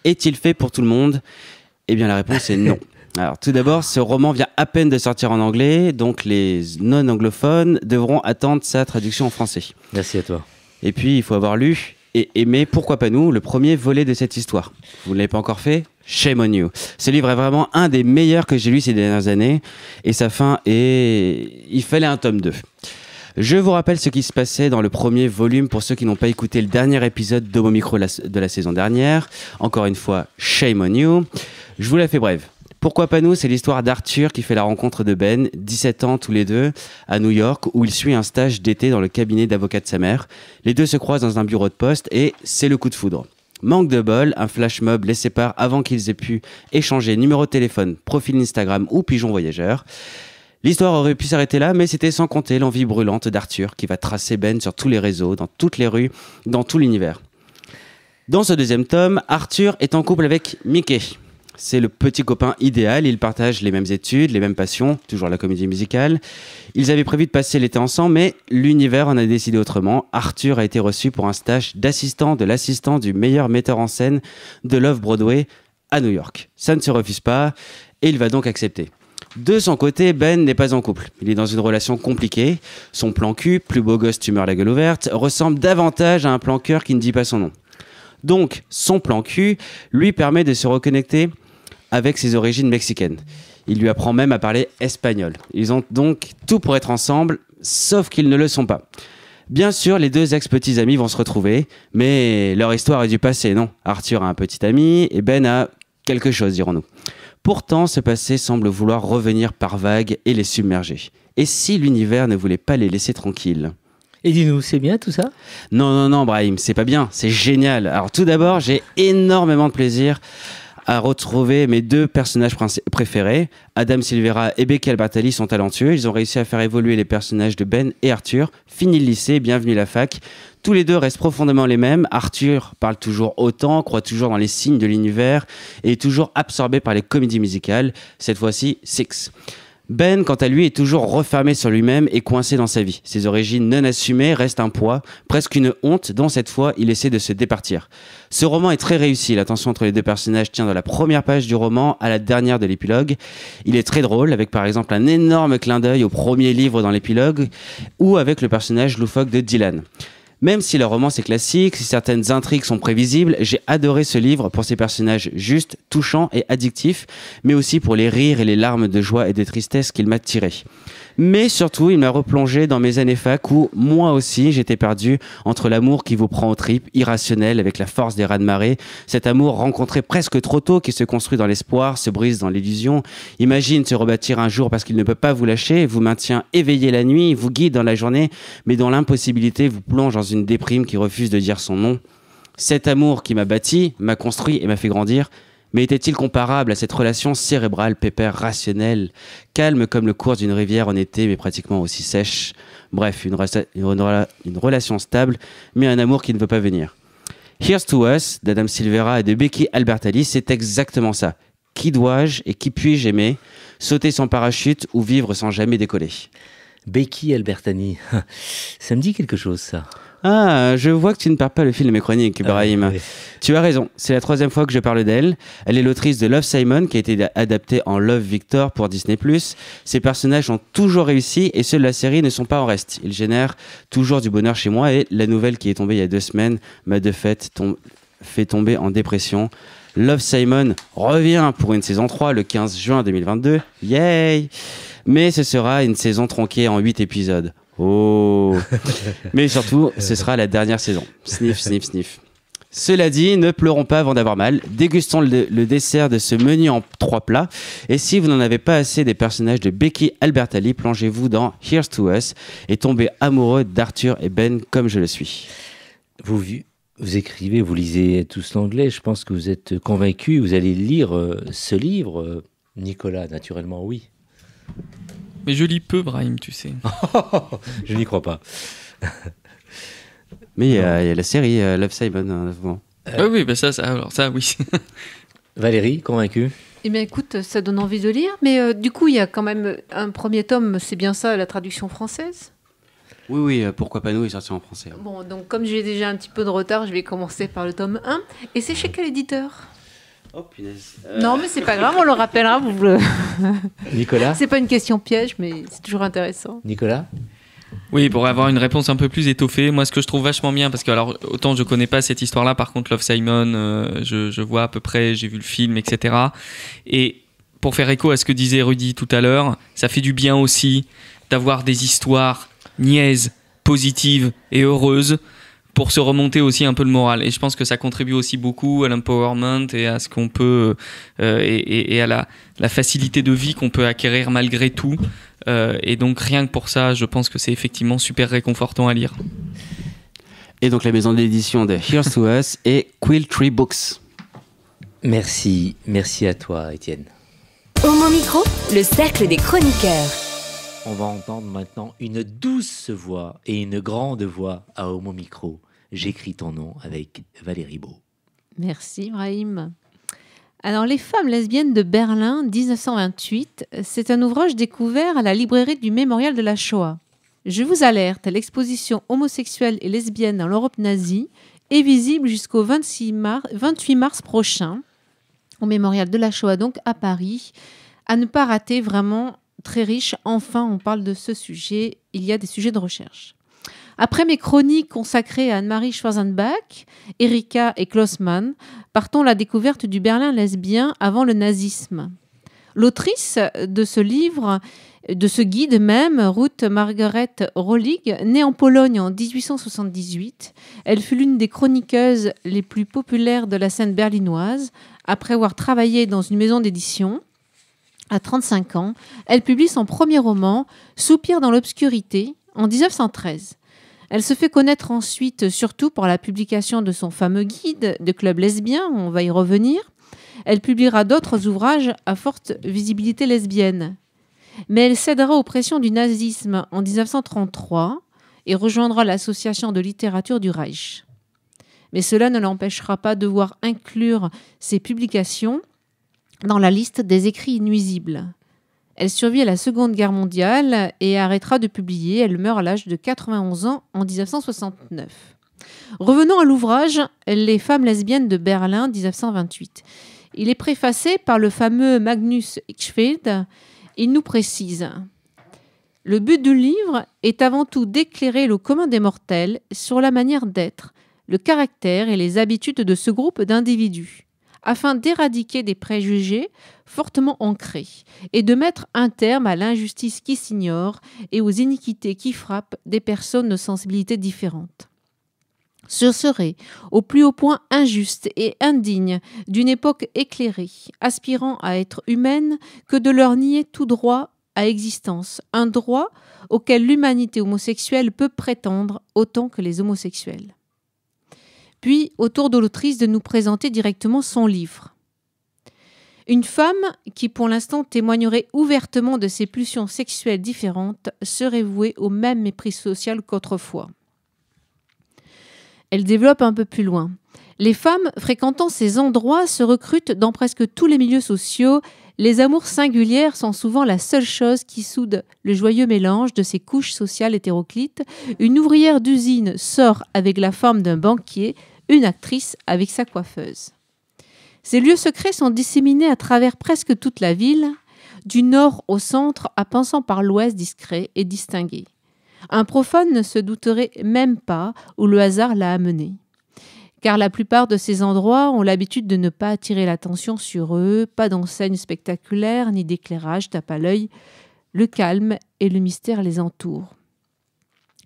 Est-il fait pour tout le monde ? Eh bien, la réponse est non. Alors, tout d'abord, ce roman vient à peine de sortir en anglais, donc les non-anglophones devront attendre sa traduction en français. Merci à toi. Et puis, il faut avoir lu et aimé, pourquoi pas nous, le premier volet de cette histoire. Vous ne l'avez pas encore fait ? Shame on you. Ce livre est vraiment un des meilleurs que j'ai lu ces dernières années, et sa fin est... Il fallait un tome 2. Je vous rappelle ce qui se passait dans le premier volume pour ceux qui n'ont pas écouté le dernier épisode d'Homo Micro de la saison dernière. Encore une fois, shame on you. Je vous la fais brève. Pourquoi pas nous, c'est l'histoire d'Arthur qui fait la rencontre de Ben, 17 ans tous les deux, à New York, où il suit un stage d'été dans le cabinet d'avocat de sa mère. Les deux se croisent dans un bureau de poste et c'est le coup de foudre. Manque de bol, un flash mob les sépare avant qu'ils aient pu échanger numéro de téléphone, profil Instagram ou pigeon voyageur. L'histoire aurait pu s'arrêter là, mais c'était sans compter l'envie brûlante d'Arthur qui va tracer Ben sur tous les réseaux, dans toutes les rues, dans tout l'univers. Dans ce deuxième tome, Arthur est en couple avec Mickey. C'est le petit copain idéal, ils partagent les mêmes études, les mêmes passions, toujours la comédie musicale. Ils avaient prévu de passer l'été ensemble, mais l'univers en a décidé autrement. Arthur a été reçu pour un stage d'assistant de l'assistant du meilleur metteur en scène de l'Off-Broadway à New York. Ça ne se refuse pas, et il va donc accepter. De son côté, Ben n'est pas en couple. Il est dans une relation compliquée. Son plan cul, plus beau gosse tumeur la gueule ouverte, ressemble davantage à un plan cœur qui ne dit pas son nom. Donc, son plan cul lui permet de se reconnecter avec ses origines mexicaines. Il lui apprend même à parler espagnol. Ils ont donc tout pour être ensemble, sauf qu'ils ne le sont pas. Bien sûr, les deux ex-petits amis vont se retrouver, mais leur histoire est du passé, non ? Arthur a un petit ami et Ben a quelque chose, dirons-nous. Pourtant, ce passé semble vouloir revenir par vagues et les submerger. Et si l'univers ne voulait pas les laisser tranquilles ? Et dis-nous, c'est bien tout ça ? Non, Brahim, c'est pas bien, c'est génial. Alors tout d'abord, j'ai énormément de plaisir à retrouver mes deux personnages préférés. Adam Silvera et Becky Albertalli sont talentueux. Ils ont réussi à faire évoluer les personnages de Ben et Arthur. Fini le lycée, bienvenue la fac. Tous les deux restent profondément les mêmes. Arthur parle toujours autant, croit toujours dans les signes de l'univers et est toujours absorbé par les comédies musicales. Cette fois-ci, Six. Ben, quant à lui, est toujours refermé sur lui-même et coincé dans sa vie. Ses origines non assumées restent un poids, presque une honte, dont cette fois, il essaie de se départir. Ce roman est très réussi. La tension entre les deux personnages tient de la première page du roman à la dernière de l'épilogue. Il est très drôle, avec par exemple un énorme clin d'œil au premier livre dans l'épilogue, ou avec le personnage loufoque de Dylan. Même si le roman est classique, si certaines intrigues sont prévisibles, j'ai adoré ce livre pour ses personnages justes, touchants et addictifs, mais aussi pour les rires et les larmes de joie et de tristesse qu'il m'a tirés. Mais surtout, il m'a replongé dans mes années fac où, moi aussi, j'étais perdu entre l'amour qui vous prend aux tripes, irrationnel avec la force des raz-de-marée, cet amour rencontré presque trop tôt qui se construit dans l'espoir, se brise dans l'illusion, imagine se rebâtir un jour parce qu'il ne peut pas vous lâcher, vous maintient éveillé la nuit, vous guide dans la journée, mais dans l'impossibilité vous plonge dans une déprime qui refuse de dire son nom. Cet amour qui m'a bâti, m'a construit et m'a fait grandir, mais était-il comparable à cette relation cérébrale, pépère, rationnelle, calme comme le cours d'une rivière en été, mais pratiquement aussi sèche ? Bref, une relation stable, mais un amour qui ne veut pas venir. Here's to Us, d'Adam Silvera et de Becky Albertalli, c'est exactement ça. Qui dois-je et qui puis-je aimer ? Sauter sans parachute ou vivre sans jamais décoller ? Becky Albertalli, ça me dit quelque chose ça. Ah, je vois que tu ne perds pas le fil de mes chroniques, Ibrahim. Oui. Tu as raison, c'est la 3e fois que je parle d'elle. Elle est l'autrice de Love Simon, qui a été adaptée en Love Victor pour Disney+. Ses personnages ont toujours réussi et ceux de la série ne sont pas en reste. Ils génèrent toujours du bonheur chez moi et la nouvelle qui est tombée il y a 2 semaines m'a de fait fait tomber en dépression. Love Simon revient pour une saison 3 le 15 juin 2022. Yay! Mais ce sera une saison tronquée en 8 épisodes. Oh. Mais surtout, ce sera la dernière saison. Sniff, sniff, sniff. Cela dit, ne pleurons pas avant d'avoir mal. Dégustons le dessert de ce menu en 3 plats. Et si vous n'en avez pas assez des personnages de Becky Albertalli, plongez-vous dans Here's to Us et tombez amoureux d'Arthur et Ben comme je le suis. Vous écrivez, vous lisez tous l'anglais. Je pense que vous êtes convaincu. Vous allez lire ce livre. Nicolas, naturellement, oui. Mais je lis peu, Brahim, tu sais. Je n'y crois pas. Mais il y a la série Love Simon. Oui, bah ça, oui. Valérie, convaincue ? Eh bien, écoute, ça donne envie de lire. Mais du coup, il y a quand même un premier tome, c'est bien ça, la traduction française ? Oui, pourquoi pas nous, est sorti en français. Bon, donc comme j'ai déjà un petit peu de retard, je vais commencer par le tome 1. Et c'est chez quel éditeur ? Oh punaise. Non, mais c'est pas grave, on le rappellera. Nicolas ? C'est pas une question piège, mais c'est toujours intéressant. Nicolas ? Oui, pour avoir une réponse un peu plus étoffée, moi ce que je trouve vachement bien, parce que alors autant je connais pas cette histoire-là, par contre Love Simon, je vois à peu près, j'ai vu le film, etc. Et pour faire écho à ce que disait Rudy tout à l'heure, ça fait du bien aussi d'avoir des histoires niaises, positives et heureuses pour se remonter aussi un peu le moral. Et je pense que ça contribue aussi beaucoup à l'empowerment et à ce qu'on peut et à la facilité de vie qu'on peut acquérir malgré tout. Et donc rien que pour ça, je pense que c'est effectivement super réconfortant à lire. Et donc la maison d'édition de Here's to Us est Quill Tree Books. Merci à toi, Étienne. Homo Micro, le cercle des chroniqueurs. On va entendre maintenant une douce voix et une grande voix à Homo Micro. J'écris ton nom avec Valérie Beau. Merci Brahim. Alors, Les femmes lesbiennes de Berlin, 1928, c'est un ouvrage découvert à la librairie du Mémorial de la Shoah. Je vous alerte, l'exposition homosexuelle et lesbienne dans l'Europe nazie est visible jusqu'au 28 mars prochain, au Mémorial de la Shoah, donc à Paris. À ne pas rater, vraiment très riche. Enfin, on parle de ce sujet. Il y a des sujets de recherche. Après mes chroniques consacrées à Anne-Marie Schwarzenbach, Erika et Klaus Mann, partons à la découverte du Berlin lesbien avant le nazisme. L'autrice de ce livre, de ce guide même, Ruth Margaret Rolig, née en Pologne en 1878, elle fut l'une des chroniqueuses les plus populaires de la scène berlinoise. Après avoir travaillé dans une maison d'édition, à 35 ans, elle publie son premier roman, Soupir dans l'obscurité, en 1913. Elle se fait connaître ensuite surtout pour la publication de son fameux guide de club lesbien, on va y revenir. Elle publiera d'autres ouvrages à forte visibilité lesbienne. Mais elle cédera aux pressions du nazisme en 1933 et rejoindra l'association de littérature du Reich. Mais cela ne l'empêchera pas de voir inclure ses publications dans la liste des écrits nuisibles. Elle survit à la Seconde Guerre mondiale et arrêtera de publier. Elle meurt à l'âge de 91 ans en 1969. Revenons à l'ouvrage Les femmes lesbiennes de Berlin, 1928. Il est préfacé par le fameux Magnus Hirschfeld. Il nous précise: le but du livre est avant tout d'éclairer le commun des mortels sur la manière d'être, le caractère et les habitudes de ce groupe d'individus, afin d'éradiquer des préjugés fortement ancrés et de mettre un terme à l'injustice qui s'ignore et aux iniquités qui frappent des personnes de sensibilités différentes. Ce serait au plus haut point injuste et indigne d'une époque éclairée, aspirant à être humaine, que de leur nier tout droit à existence, un droit auquel l'humanité homosexuelle peut prétendre autant que les homosexuels. Puis, au tour de l'autrice de nous présenter directement son livre. Une femme qui, pour l'instant, témoignerait ouvertement de ses pulsions sexuelles différentes serait vouée au même mépris social qu'autrefois. Elle développe un peu plus loin. Les femmes fréquentant ces endroits se recrutent dans presque tous les milieux sociaux. Les amours singulières sont souvent la seule chose qui soude le joyeux mélange de ces couches sociales hétéroclites. Une ouvrière d'usine sort avec la femme d'un banquier, une actrice avec sa coiffeuse. Ces lieux secrets sont disséminés à travers presque toute la ville, du nord au centre, en passant par l'ouest discret et distingué. Un profane ne se douterait même pas où le hasard l'a amené. Car la plupart de ces endroits ont l'habitude de ne pas attirer l'attention sur eux, pas d'enseignes spectaculaires ni d'éclairage tape à l'œil. Le calme et le mystère les entourent.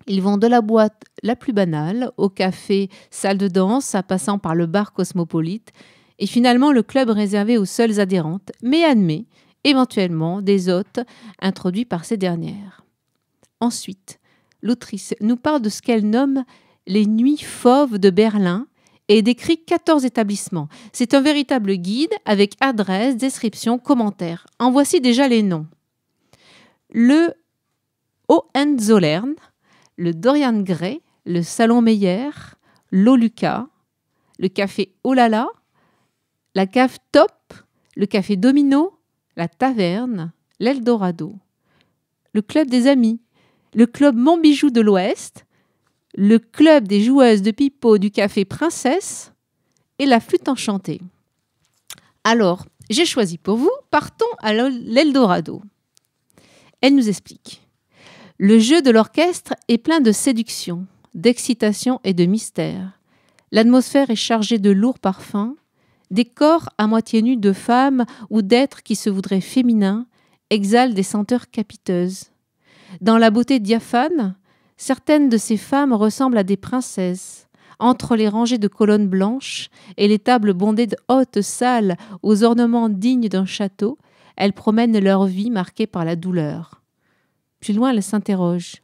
Ils vont de la boîte la plus banale au café, salle de danse, en passant par le bar cosmopolite et finalement le club réservé aux seules adhérentes, mais admet éventuellement des hôtes introduits par ces dernières. Ensuite, l'autrice nous parle de ce qu'elle nomme les nuits fauves de Berlin et décrit 14 établissements. C'est un véritable guide avec adresse, description, commentaires. En voici déjà les noms. Le Hohenzollern, le Dorian Gray, le Salon Meyer, l'Oluca, le café Olala, la cave Top, le café Domino, la Taverne, l'Eldorado, le club des amis, le club Montbijou de l'Ouest, le club des joueuses de pipeau du café Princesse et la flûte enchantée. Alors, j'ai choisi pour vous, partons à l'Eldorado. Elle nous explique. Le jeu de l'orchestre est plein de séduction, d'excitation et de mystère. L'atmosphère est chargée de lourds parfums. Des corps à moitié nus de femmes ou d'êtres qui se voudraient féminins exhalent des senteurs capiteuses. Dans la beauté diaphane, certaines de ces femmes ressemblent à des princesses, entre les rangées de colonnes blanches et les tables bondées de hautes salles aux ornements dignes d'un château, elles promènent leur vie marquée par la douleur. Plus loin, elles s'interrogent.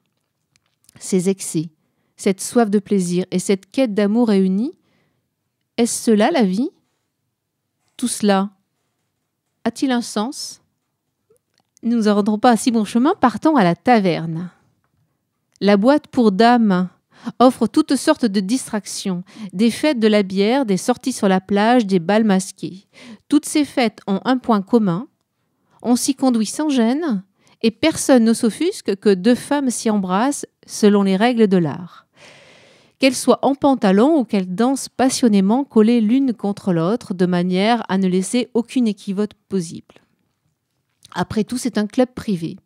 Ces excès, cette soif de plaisir et cette quête d'amour réunis, est-ce cela la vie ? Tout cela a-t-il un sens ? Nous ne rendrons pas à si bon chemin, partons à la taverne. La boîte pour dames offre toutes sortes de distractions, des fêtes de la bière, des sorties sur la plage, des bals masqués. Toutes ces fêtes ont un point commun, on s'y conduit sans gêne et personne ne s'offusque que deux femmes s'y embrassent selon les règles de l'art. Qu'elles soient en pantalon ou qu'elles dansent passionnément collées l'une contre l'autre de manière à ne laisser aucune équivoque possible. Après tout, c'est un club privé.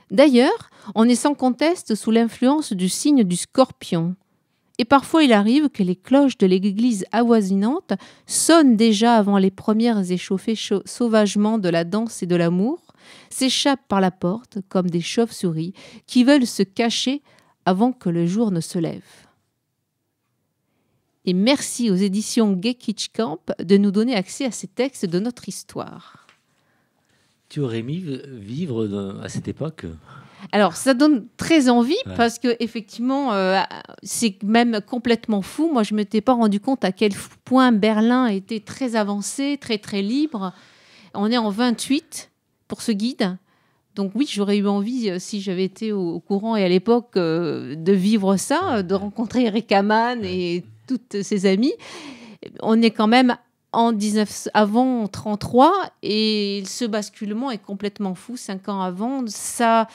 D'ailleurs, on est sans conteste sous l'influence du signe du Scorpion. Et parfois, il arrive que les cloches de l'église avoisinante sonnent déjà avant les premières échauffées sauvagement de la danse et de l'amour, s'échappent par la porte comme des chauves-souris qui veulent se cacher avant que le jour ne se lève. Et merci aux éditions Gay Kitsch Camp de nous donner accès à ces textes de notre histoire. Tu aurais aimé vivre à cette époque ? Alors, ça donne très envie Ouais. parce que effectivement, c'est même complètement fou. Moi, je ne m'étais pas rendu compte à quel point Berlin était très avancé, très, très libre. On est en 28 pour ce guide. Donc oui, j'aurais eu envie, si j'avais été au courant et à l'époque, de vivre ça, de rencontrer Eric Hamann et toutes ses amies. On est quand même avant 33 et ce basculement est complètement fou 5 ans avant. Ça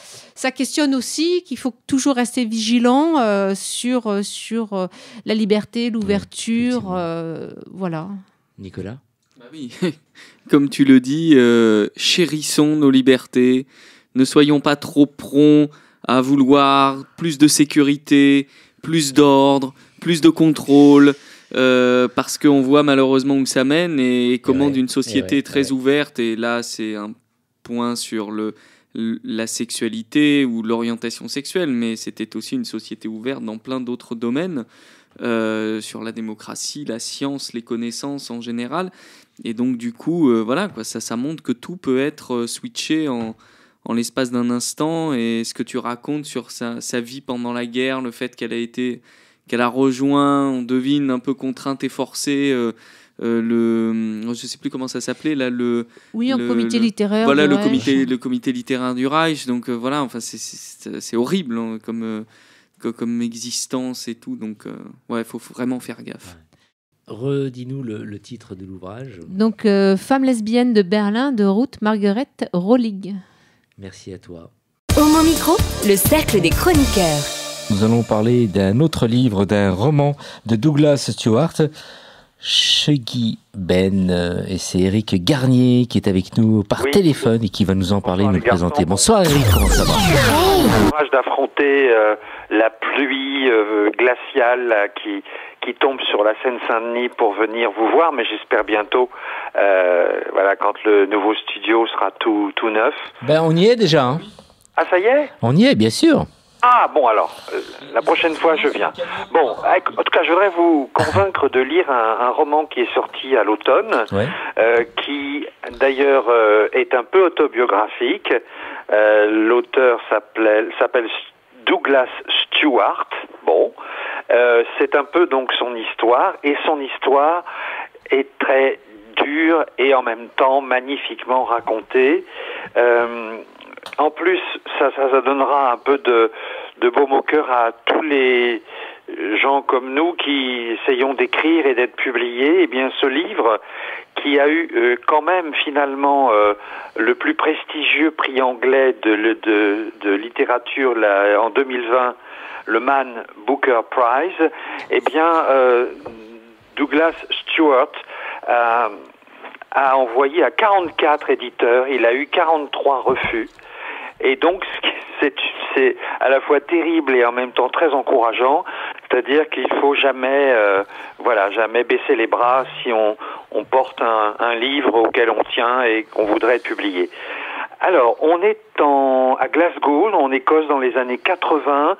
questionne aussi qu'il faut toujours rester vigilant sur la liberté, l'ouverture. Voilà. Nicolas ? Bah oui, comme tu le dis, chérissons nos libertés, ne soyons pas trop prompts à vouloir plus de sécurité, plus d'ordre, plus de contrôle, parce qu'on voit malheureusement où ça mène et comment d'une société très ouverte, et là c'est un point sur la sexualité ou l'orientation sexuelle, mais c'était aussi une société ouverte dans plein d'autres domaines, sur la démocratie, la science, les connaissances en général. Et donc du coup, voilà, quoi, ça montre que tout peut être switché en l'espace d'un instant. Et ce que tu racontes sur sa vie pendant la guerre, le fait qu'elle a rejoint, on devine un peu contrainte et forcée, je sais plus comment ça s'appelait là, un comité littéraire. Voilà, du le comité littéraire du Reich. Donc voilà, enfin c'est horrible hein, comme existence et tout. Donc ouais, faut vraiment faire gaffe. Redis-nous le titre de l'ouvrage. Donc, Femme lesbienne de Berlin de Ruth Margaret Rohlig. Merci à toi. Homo Micro, le cercle des chroniqueurs. Nous allons parler d'un autre livre, d'un roman de Douglas Stewart, Shuggie Ben, et c'est Eric Garnier qui est avec nous par téléphone et qui va nous en parler, nous le présenter. Bonsoir Eric, comment ça va ? J'ai le courage d'affronter la pluie glaciale qui tombe sur la Seine-Saint-Denis pour venir vous voir, mais j'espère bientôt, quand le nouveau studio sera tout neuf. Ben on y est déjà. Hein. Ah ça y est ? On y est, bien sûr. Ah bon alors, la prochaine fois je viens. Bon, en tout cas je voudrais vous convaincre de lire un roman qui est sorti à l'automne, qui d'ailleurs est un peu autobiographique. L'auteur s'appelle Douglas Stewart. Bon, c'est un peu donc son histoire, et son histoire est très dure et en même temps magnifiquement racontée. En plus, ça donnera un peu de baume au cœur à tous les gens comme nous qui essayons d'écrire et d'être publiés. Eh bien, ce livre, qui a eu quand même finalement le plus prestigieux prix anglais de littérature en 2020, le Man Booker Prize, eh bien, Douglas Stewart a envoyé à 44 éditeurs. Il a eu 43 refus. Et donc, c'est à la fois terrible et en même temps très encourageant. C'est-à-dire qu'il faut jamais baisser les bras si on porte un livre auquel on tient et qu'on voudrait être publié. Alors, on est à Glasgow, en Écosse, dans les années 80.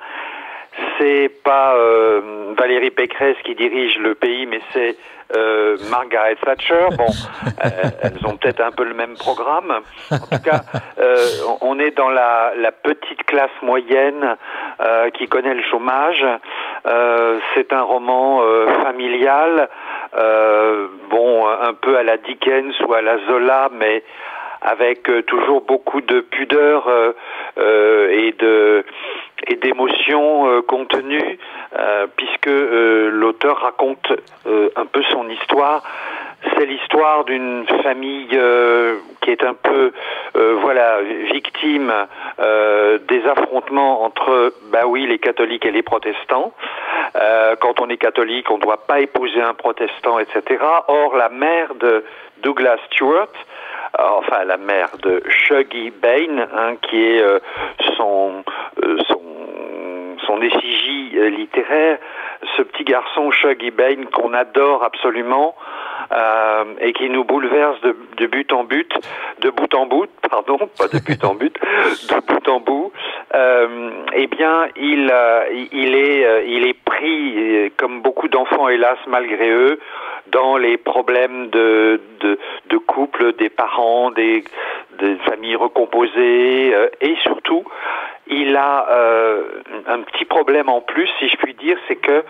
c'est pas Valérie Pécresse qui dirige le pays, mais c'est Margaret Thatcher. Bon, elles ont peut-être un peu le même programme. En tout cas, on est dans la petite classe moyenne qui connaît le chômage. C'est un roman familial, bon, un peu à la Dickens ou à la Zola, mais avec toujours beaucoup de pudeur et d'émotions contenues, puisque l'auteur raconte un peu son histoire. C'est l'histoire d'une famille qui est un peu voilà, victime des affrontements entre les catholiques et les protestants. Quand on est catholique, on ne doit pas épouser un protestant, etc. Or, la mère de Douglas Stewart, enfin la mère de Shuggie Bain, qui est son effigie littéraire, ce petit garçon Shuggie Bain qu'on adore absolument et qui nous bouleverse de bout en bout, eh bien il est pris, comme beaucoup d'enfants hélas malgré eux, dans les problèmes de couple, des parents, des familles recomposées, et surtout il a un petit problème en plus, si je puis dire, c'est que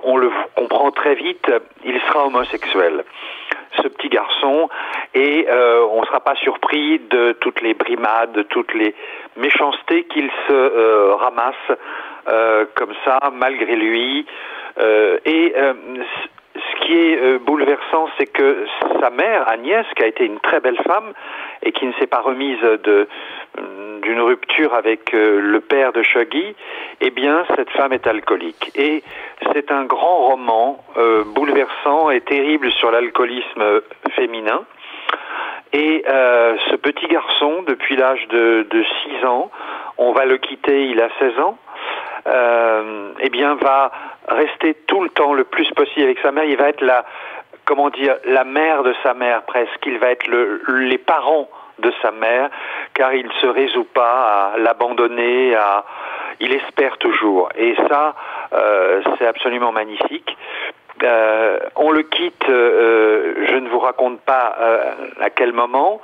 on le comprend très vite, il sera homosexuel, ce petit garçon, et on ne sera pas surpris de toutes les brimades, de toutes les méchancetés qu'il se ramasse comme ça, malgré lui. Ce qui est bouleversant, c'est que sa mère, Agnès, qui a été une très belle femme et qui ne s'est pas remise d'une rupture avec le père de Shuggie, eh bien, cette femme est alcoolique. Et c'est un grand roman bouleversant et terrible sur l'alcoolisme féminin. Et ce petit garçon, depuis l'âge de 6 ans, on va le quitter, il a 16 ans, eh bien, va rester tout le temps le plus possible avec sa mère. Il va être la mère de sa mère presque. Il va être les parents de sa mère, car il ne se résout pas à l'abandonner, il espère toujours. Et ça, c'est absolument magnifique. On le quitte, je ne vous raconte pas à quel moment,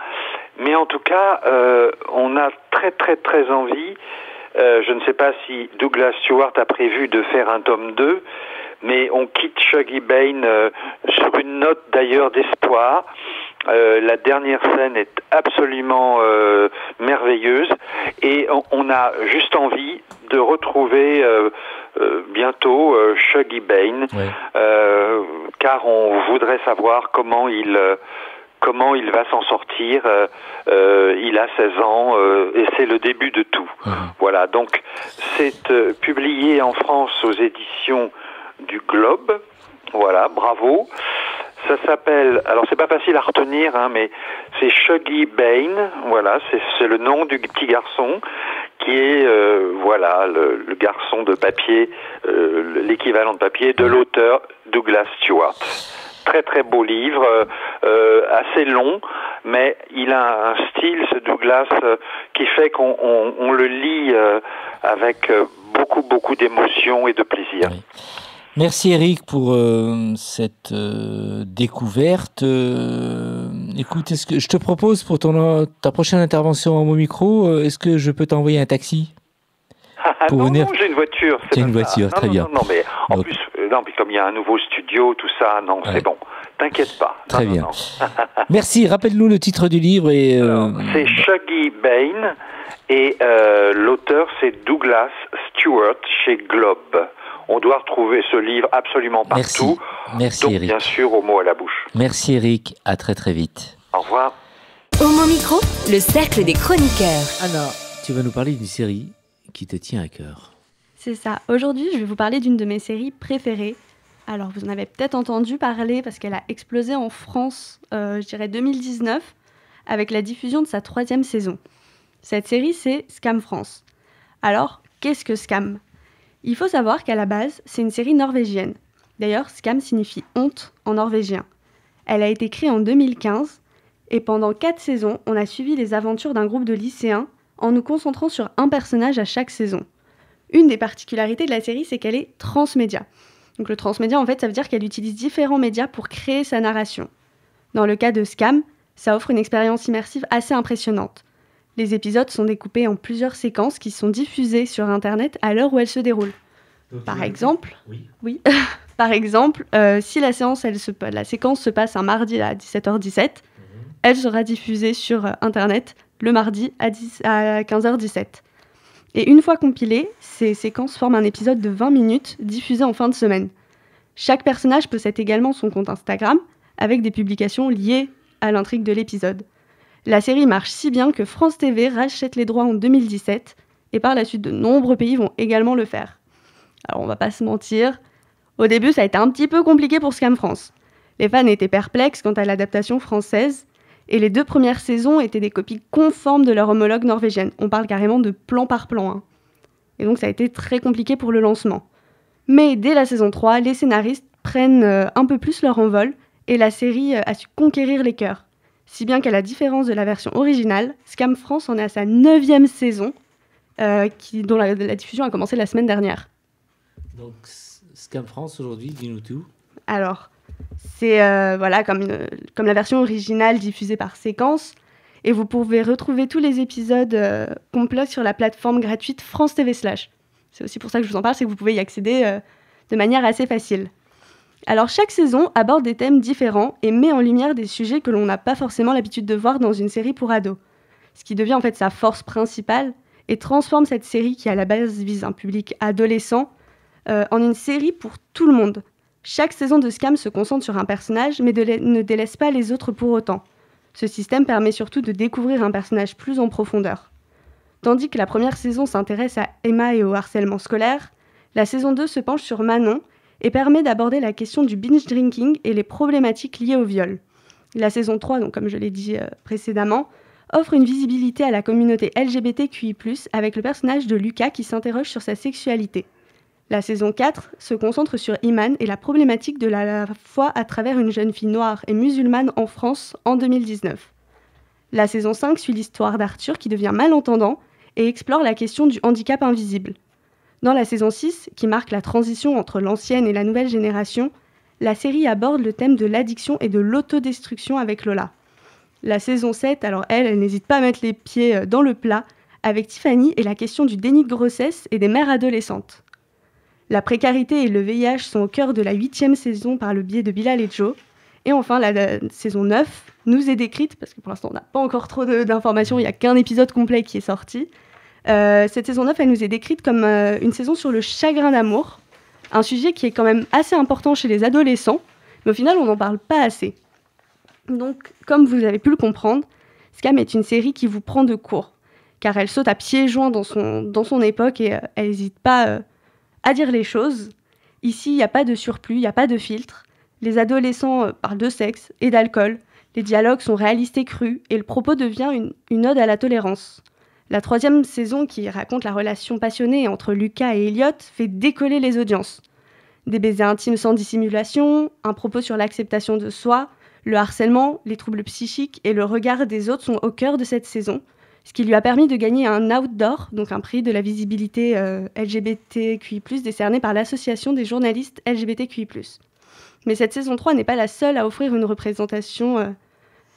mais en tout cas, on a très très très envie. Je ne sais pas si Douglas Stewart a prévu de faire un tome 2, mais on quitte Shuggie Bain sur une note d'ailleurs d'espoir. La dernière scène est absolument merveilleuse et on a juste envie de retrouver bientôt Shuggie Bain, car on voudrait savoir comment il va s'en sortir. Il a 16 ans et c'est le début de tout. Voilà, donc c'est publié en France aux éditions du Globe. Voilà, bravo. Ça s'appelle, alors c'est pas facile à retenir, mais c'est Shuggie Bain. Voilà, c'est le nom du petit garçon qui est le garçon de papier, l'équivalent de papier de l'auteur Douglas Stewart. Très très beau livre, assez long, mais il a un style, ce Douglas, qui fait qu'on le lit avec beaucoup d'émotion et de plaisir. Oui. Merci Eric pour cette découverte. Écoute, est-ce que je te propose pour ta prochaine intervention en mon micro, est-ce que je peux t'envoyer un taxi non, j'ai une voiture. Tu as une voiture, très bien. Non, mais en plus, puis comme il y a un nouveau studio, tout ça, c'est bon. T'inquiète pas. Très bien. Merci. Rappelle-nous le titre du livre. C'est Shuggie Bain et l'auteur, c'est Douglas Stewart chez Globe. On doit retrouver ce livre absolument partout. Merci donc, Eric. Bien sûr, au mot à la bouche. Merci Eric. À très très vite. Au revoir. Homo Micro, le cercle des chroniqueurs. Alors, tu vas nous parler d'une série qui te tient à cœur. C'est ça. Aujourd'hui, je vais vous parler d'une de mes séries préférées. Alors, vous en avez peut-être entendu parler parce qu'elle a explosé en France, je dirais 2019, avec la diffusion de sa 3e saison. Cette série, c'est Scam France. Alors, qu'est-ce que Scam ? Il faut savoir qu'à la base, c'est une série norvégienne. D'ailleurs, Scam signifie honte en norvégien. Elle a été créée en 2015 et pendant 4 saisons, on a suivi les aventures d'un groupe de lycéens en nous concentrant sur un personnage à chaque saison. Une des particularités de la série, c'est qu'elle est transmédia. Donc le transmédia, en fait, ça veut dire qu'elle utilise différents médias pour créer sa narration. Dans le cas de Scam, ça offre une expérience immersive assez impressionnante. Les épisodes sont découpés en plusieurs séquences qui sont diffusées sur Internet à l'heure où elles se déroulent. Par exemple, Par exemple, si la séquence se passe un mardi à 17h17, elle sera diffusée sur Internet le mardi à 15h17. Et une fois compilées, ces séquences forment un épisode de 20 minutes diffusé en fin de semaine. Chaque personnage possède également son compte Instagram avec des publications liées à l'intrigue de l'épisode. La série marche si bien que France TV rachète les droits en 2017 et par la suite de nombreux pays vont également le faire. Alors on va pas se mentir, au début ça a été un petit peu compliqué pour Scam France. Les fans étaient perplexes quant à l'adaptation française et les 2 premières saisons étaient des copies conformes de leur homologue norvégienne. On parle carrément de plan par plan. Hein. Et donc ça a été très compliqué pour le lancement. Mais dès la saison 3, les scénaristes prennent un peu plus leur envol et la série a su conquérir les cœurs. Si bien qu'à la différence de la version originale, Scam France en est à sa 9e saison, dont la diffusion a commencé la semaine dernière. Donc, Scam France, aujourd'hui, dis-nous tout. Alors, c'est comme la version originale diffusée par séquence, et vous pouvez retrouver tous les épisodes complets sur la plateforme gratuite France TV/. C'est aussi pour ça que je vous en parle, c'est que vous pouvez y accéder de manière assez facile. Alors, chaque saison aborde des thèmes différents et met en lumière des sujets que l'on n'a pas forcément l'habitude de voir dans une série pour ados. Ce qui devient en fait sa force principale et transforme cette série qui à la base vise un public adolescent en une série pour tout le monde. Chaque saison de Scam se concentre sur un personnage mais ne délaisse pas les autres pour autant. Ce système permet surtout de découvrir un personnage plus en profondeur. Tandis que la première saison s'intéresse à Emma et au harcèlement scolaire, la saison 2 se penche sur Manon et permet d'aborder la question du binge drinking et les problématiques liées au viol. La saison 3, donc comme je l'ai dit précédemment, offre une visibilité à la communauté LGBTQI+, avec le personnage de Lucas qui s'interroge sur sa sexualité. La saison 4 se concentre sur Iman et la problématique de la foi à travers une jeune fille noire et musulmane en France en 2019. La saison 5 suit l'histoire d'Arthur qui devient malentendant et explore la question du handicap invisible. Dans la saison 6, qui marque la transition entre l'ancienne et la nouvelle génération, la série aborde le thème de l'addiction et de l'autodestruction avec Lola. La saison 7, alors elle n'hésite pas à mettre les pieds dans le plat avec Tiffany et la question du déni de grossesse et des mères adolescentes. La précarité et le VIH sont au cœur de la 8e saison par le biais de Bilal et Joe. Et enfin, la saison 9 nous est décrite, parce que pour l'instant on n'a pas encore trop d'informations, il n'y a qu'un épisode complet qui est sorti. Cette saison 9, elle nous est décrite comme une saison sur le chagrin d'amour, un sujet qui est quand même assez important chez les adolescents, mais au final on n'en parle pas assez. Donc, comme vous avez pu le comprendre, Scam est une série qui vous prend de court, car elle saute à pieds joints dans son époque et elle n'hésite pas à dire les choses. Ici, il n'y a pas de surplus, il n'y a pas de filtre. Les adolescents parlent de sexe et d'alcool, les dialogues sont réalistes et crus, et le propos devient une ode à la tolérance. La 3e saison, qui raconte la relation passionnée entre Lucas et Elliot, fait décoller les audiences. Des baisers intimes sans dissimulation, un propos sur l'acceptation de soi, le harcèlement, les troubles psychiques et le regard des autres sont au cœur de cette saison, ce qui lui a permis de gagner un Outdoor, donc un prix de la visibilité LGBTQI+, décerné par l'Association des journalistes LGBTQI+. Mais cette saison 3 n'est pas la seule à offrir une représentation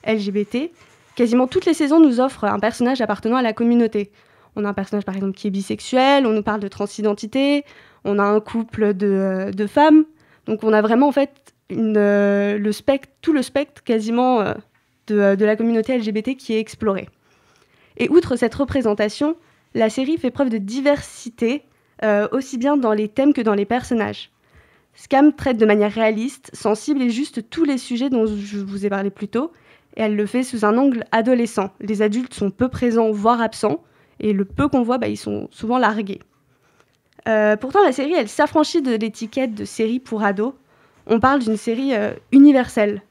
LGBT. Quasiment toutes les saisons nous offrent un personnage appartenant à la communauté. On a un personnage par exemple qui est bisexuel, on nous parle de transidentité, on a un couple de femmes. Donc on a vraiment en fait tout le spectre quasiment de la communauté LGBT qui est exploré. Et outre cette représentation, la série fait preuve de diversité, aussi bien dans les thèmes que dans les personnages. Scam traite de manière réaliste, sensible et juste tous les sujets dont je vous ai parlé plus tôt, et elle le fait sous un angle adolescent. Les adultes sont peu présents, voire absents, et le peu qu'on voit, ils sont souvent largués. Pourtant, la série, elle s'affranchit de l'étiquette de série pour ados. On parle d'une série universelle.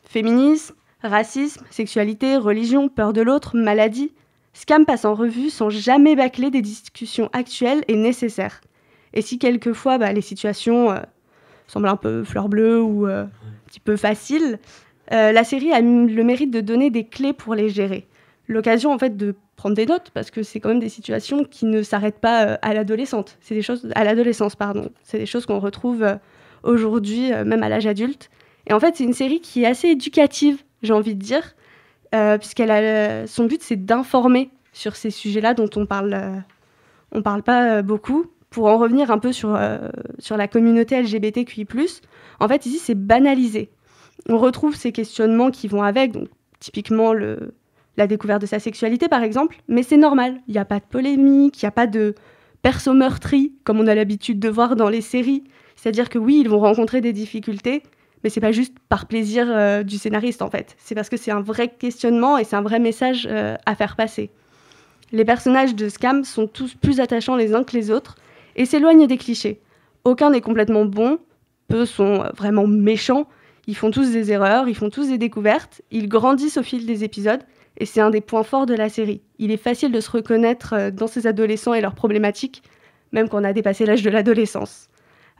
Féminisme, racisme, sexualité, religion, peur de l'autre, maladie. Scam passe en revue sans jamais bâcler des discussions actuelles et nécessaires. Et si quelquefois les situations semblent un peu fleur bleue ou un petit peu faciles, la série a le mérite de donner des clés pour les gérer. l'occasion en fait de prendre des notes parce que c'est quand même des situations qui ne s'arrêtent pas à l'adolescence. C'est des choses à l'adolescence, pardon. C'est des choses qu'on retrouve aujourd'hui, même à l'âge adulte. Et en fait, c'est une série qui est assez éducative, j'ai envie de dire, son but, c'est d'informer sur ces sujets-là dont on parle pas beaucoup. Pour en revenir un peu sur la communauté LGBTQI+, en fait, ici, c'est banalisé. On retrouve ces questionnements qui vont avec, donc typiquement la découverte de sa sexualité, par exemple, mais c'est normal. Il n'y a pas de polémique, il n'y a pas de perso meurtri, comme on a l'habitude de voir dans les séries. C'est-à-dire que oui, ils vont rencontrer des difficultés, mais c'est pas juste par plaisir du scénariste, en fait. C'est parce que c'est un vrai questionnement et c'est un vrai message à faire passer. Les personnages de Scam sont tous plus attachants les uns que les autres et s'éloignent des clichés. Aucun n'est complètement bon, peu sont vraiment méchants, ils font tous des erreurs, ils font tous des découvertes, ils grandissent au fil des épisodes et c'est un des points forts de la série. Il est facile de se reconnaître dans ces adolescents et leurs problématiques, même quand on a dépassé l'âge de l'adolescence.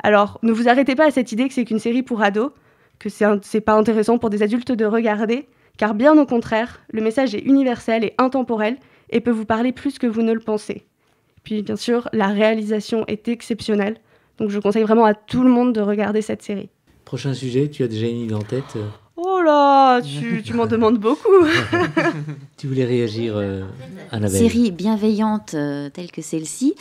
Alors, ne vous arrêtez pas à cette idée que c'est qu'une série pour ados, que c'est pas intéressant pour des adultes de regarder, car bien au contraire, le message est universel et intemporel et peut vous parler plus que vous ne le pensez. Puis bien sûr, la réalisation est exceptionnelle, donc je conseille vraiment à tout le monde de regarder cette série. Prochain sujet, tu as déjà une idée en tête? Oh là, tu m'en demandes beaucoup. Tu voulais réagir, Annabelle? Série bienveillante telle que celle-ci,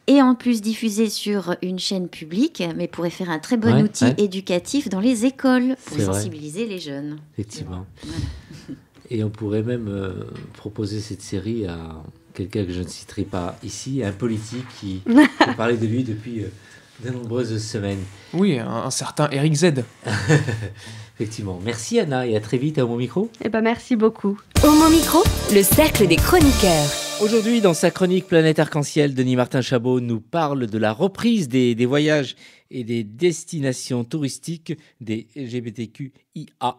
et en plus diffusée sur une chaîne publique, mais pourrait faire un très bon outil éducatif dans les écoles pour sensibiliser les jeunes. Effectivement. Voilà. Et on pourrait même proposer cette série à quelqu'un que je ne citerai pas ici, un politique qui parlait de lui depuis de nombreuses semaines. Oui, un certain Eric Z. Effectivement. Merci Anna et à très vite à Homo Micro. Eh ben merci beaucoup. Homo Micro, le cercle des chroniqueurs. Aujourd'hui, dans sa chronique Planète Arc-en-Ciel, Denis Martin Chabot nous parle de la reprise des voyages et des destinations touristiques des LGBTQIA+,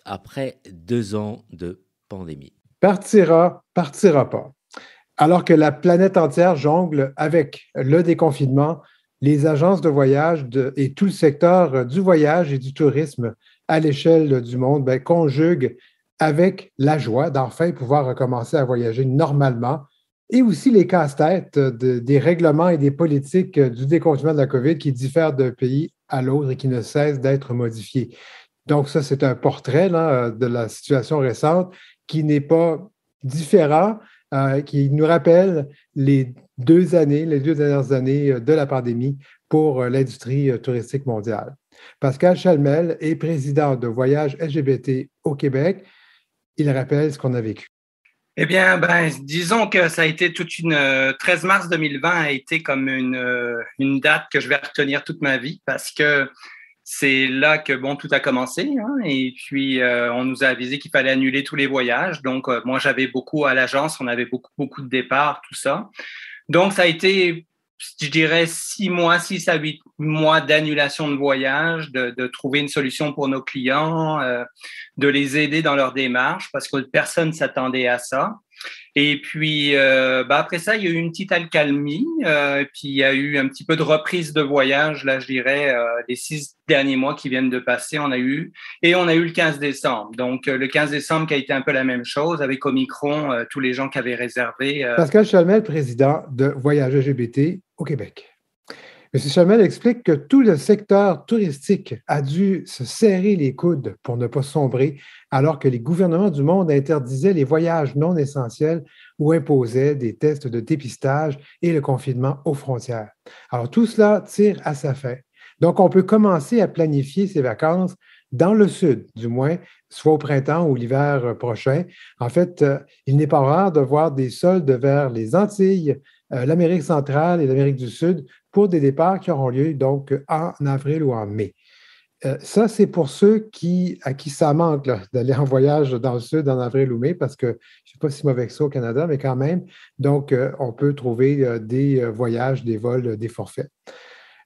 après 2 ans de pandémie. Partira pas. Alors que la planète entière jongle avec le déconfinement, les agences de voyage et tout le secteur du voyage et du tourisme à l'échelle du monde conjuguent avec la joie d'enfin pouvoir recommencer à voyager normalement et aussi les casse-têtes des règlements et des politiques du déconfinement de la COVID qui diffèrent d'un pays à l'autre et qui ne cessent d'être modifiés. Donc ça, c'est un portrait là, de la situation récente qui n'est pas différent, qui nous rappelle les 2 dernières années de la pandémie pour l'industrie touristique mondiale. Pascal Chalmel est président de Voyage LGBT au Québec. Il rappelle ce qu'on a vécu. Eh bien, disons que ça a été 13 mars 2020 a été comme une date que je vais retenir toute ma vie parce que c'est là que tout a commencé. Et puis, on nous a avisé qu'il fallait annuler tous les voyages. Donc, moi, j'avais beaucoup à l'agence, on avait beaucoup de départs, tout ça. Donc, ça a été, je dirais, 6 à 8 mois d'annulation de voyage, de trouver une solution pour nos clients, de les aider dans leur démarche parce que personne ne s'attendait à ça. Et puis, après ça, il y a eu une petite accalmie, puis il y a eu un petit peu de reprise de voyage, là, je dirais, les 6 derniers mois qui viennent de passer, on a eu le 15 décembre. Donc, le 15 décembre qui a été un peu la même chose, avec Omicron, tous les gens qui avaient réservé. Pascal Chalmel, président de Voyage LGBT au Québec. M. Chalmel explique que tout le secteur touristique a dû se serrer les coudes pour ne pas sombrer, alors que les gouvernements du monde interdisaient les voyages non essentiels ou imposaient des tests de dépistage et le confinement aux frontières. Alors tout cela tire à sa fin. Donc on peut commencer à planifier ses vacances dans le sud, du moins, soit au printemps ou l'hiver prochain. En fait, il n'est pas rare de voir des soldes vers les Antilles, l'Amérique centrale et l'Amérique du Sud pour des départs qui auront lieu donc en avril ou en mai. Ça, c'est pour ceux à qui ça manque d'aller en voyage dans le Sud en avril ou mai, parce que je ne sais pas si mauvais que ça au Canada, mais quand même. Donc, on peut trouver des voyages, des vols, des forfaits.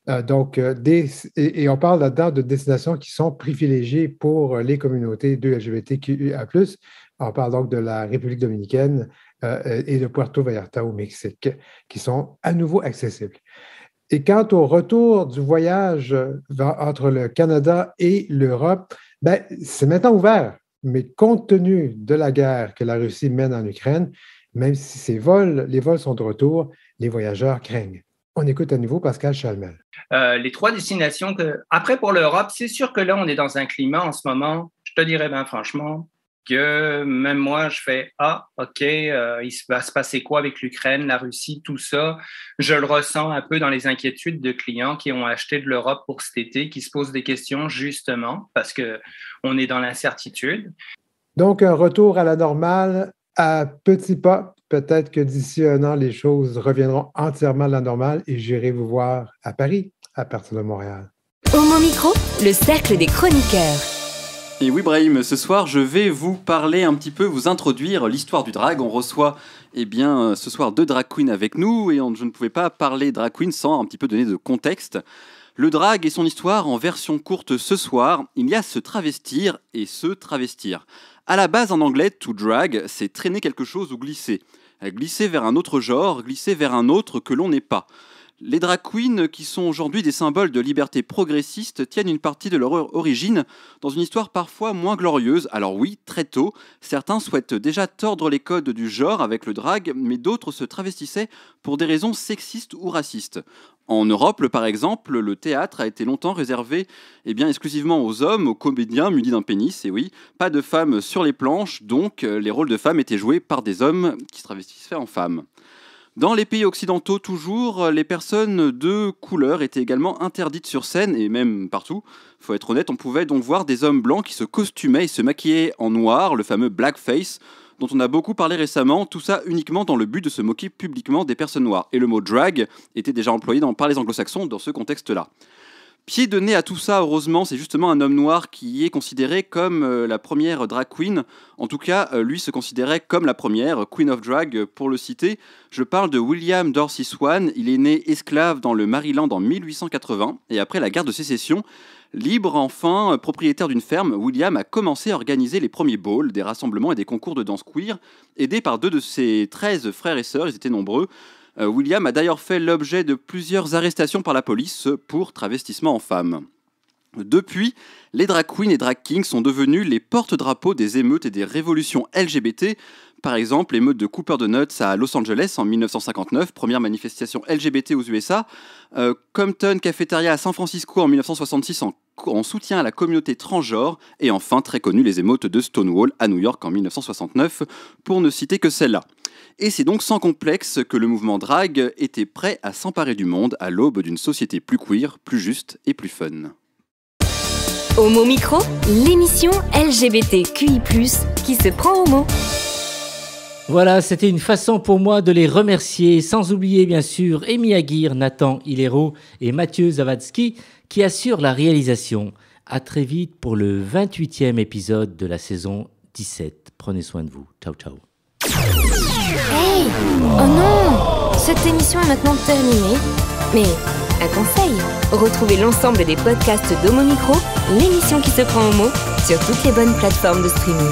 Et on parle là-dedans de destinations qui sont privilégiées pour les communautés de LGBTQIA+. On parle donc de la République dominicaine et de Puerto Vallarta au Mexique, qui sont à nouveau accessibles. Et quant au retour du voyage entre le Canada et l'Europe, c'est maintenant ouvert. mais compte tenu de la guerre que la Russie mène en Ukraine, même si les vols sont de retour, les voyageurs craignent. On écoute à nouveau Pascal Chalmel. Les 3 destinations après pour l'Europe, c'est sûr que là, on est dans un climat en ce moment, je te dirais bien franchement, que même moi, je fais « Ah, OK, il va se passer quoi avec l'Ukraine, la Russie, tout ça ?» Je le ressens un peu dans les inquiétudes de clients qui ont acheté de l'Europe pour cet été, qui se posent des questions justement parce qu'on est dans l'incertitude. Donc, un retour à la normale à petits pas. Peut-être que d'ici 1 an, les choses reviendront entièrement à la normale et j'irai vous voir à Paris, à partir de Montréal. Homo Micro, le cercle des chroniqueurs. Et oui, Brahim, ce soir, je vais vous parler un petit peu, vous introduire l'histoire du drag. On reçoit, ce soir 2 drag queens avec nous et je ne pouvais pas parler drag queen sans un petit peu donner de contexte. Le drag et son histoire en version courte ce soir, il y a se travestir et se travestir. À la base, en anglais, to drag, c'est traîner quelque chose ou glisser. Glisser vers un autre genre, glisser vers un autre que l'on n'est pas. Les drag queens, qui sont aujourd'hui des symboles de liberté progressiste, tiennent une partie de leur origine dans une histoire parfois moins glorieuse. Alors oui, très tôt, certains souhaitent déjà tordre les codes du genre avec le drag, mais d'autres se travestissaient pour des raisons sexistes ou racistes. En Europe, par exemple, le théâtre a été longtemps réservé exclusivement aux hommes, aux comédiens munis d'un pénis, et oui, pas de femmes sur les planches, donc les rôles de femmes étaient joués par des hommes qui se travestissaient en femmes. Dans les pays occidentaux toujours, les personnes de couleur étaient également interdites sur scène et même partout. Faut être honnête, on pouvait donc voir des hommes blancs qui se costumaient et se maquillaient en noir, le fameux blackface, dont on a beaucoup parlé récemment, tout ça uniquement dans le but de se moquer publiquement des personnes noires. Et le mot drag était déjà employé par les anglo-saxons dans ce contexte-là. Pied de nez à tout ça, heureusement, c'est justement un homme noir qui est considéré comme la première drag queen. En tout cas, lui se considérait comme la première, Queen of Drag, pour le citer. Je parle de William Dorsey Swann. Il est né esclave dans le Maryland en 1880. Et après la guerre de sécession, libre enfin, propriétaire d'une ferme, William a commencé à organiser les premiers balls, des rassemblements et des concours de danse queer. Aidé par 2 de ses 13 frères et sœurs, ils étaient nombreux. William a d'ailleurs fait l'objet de plusieurs arrestations par la police pour travestissement en femme. Depuis, les drag queens et drag kings sont devenus les porte-drapeaux des émeutes et des révolutions LGBT. Par exemple, l'émeute de Cooper Donuts à Los Angeles en 1959, première manifestation LGBT aux USA. Compton Cafeteria à San Francisco en 1966 en soutien à la communauté transgenre. Et enfin, très connu, les émeutes de Stonewall à New York en 1969, pour ne citer que celle-là. Et c'est donc sans complexe que le mouvement drag était prêt à s'emparer du monde à l'aube d'une société plus queer, plus juste et plus fun. Homo Micro, l'émission LGBTQI+, qui se prend au mot. Voilà, c'était une façon pour moi de les remercier, sans oublier bien sûr Amy Aguirre, Nathan Hilero et Mathieu Zawadzki qui assurent la réalisation. À très vite pour le 28e épisode de la saison 17. Prenez soin de vous. Ciao, ciao. Hey! Oh non! Cette émission est maintenant terminée. Mais, un conseil, retrouvez l'ensemble des podcasts d'Homo Micro, l'émission qui se prend au mot, sur toutes les bonnes plateformes de streaming.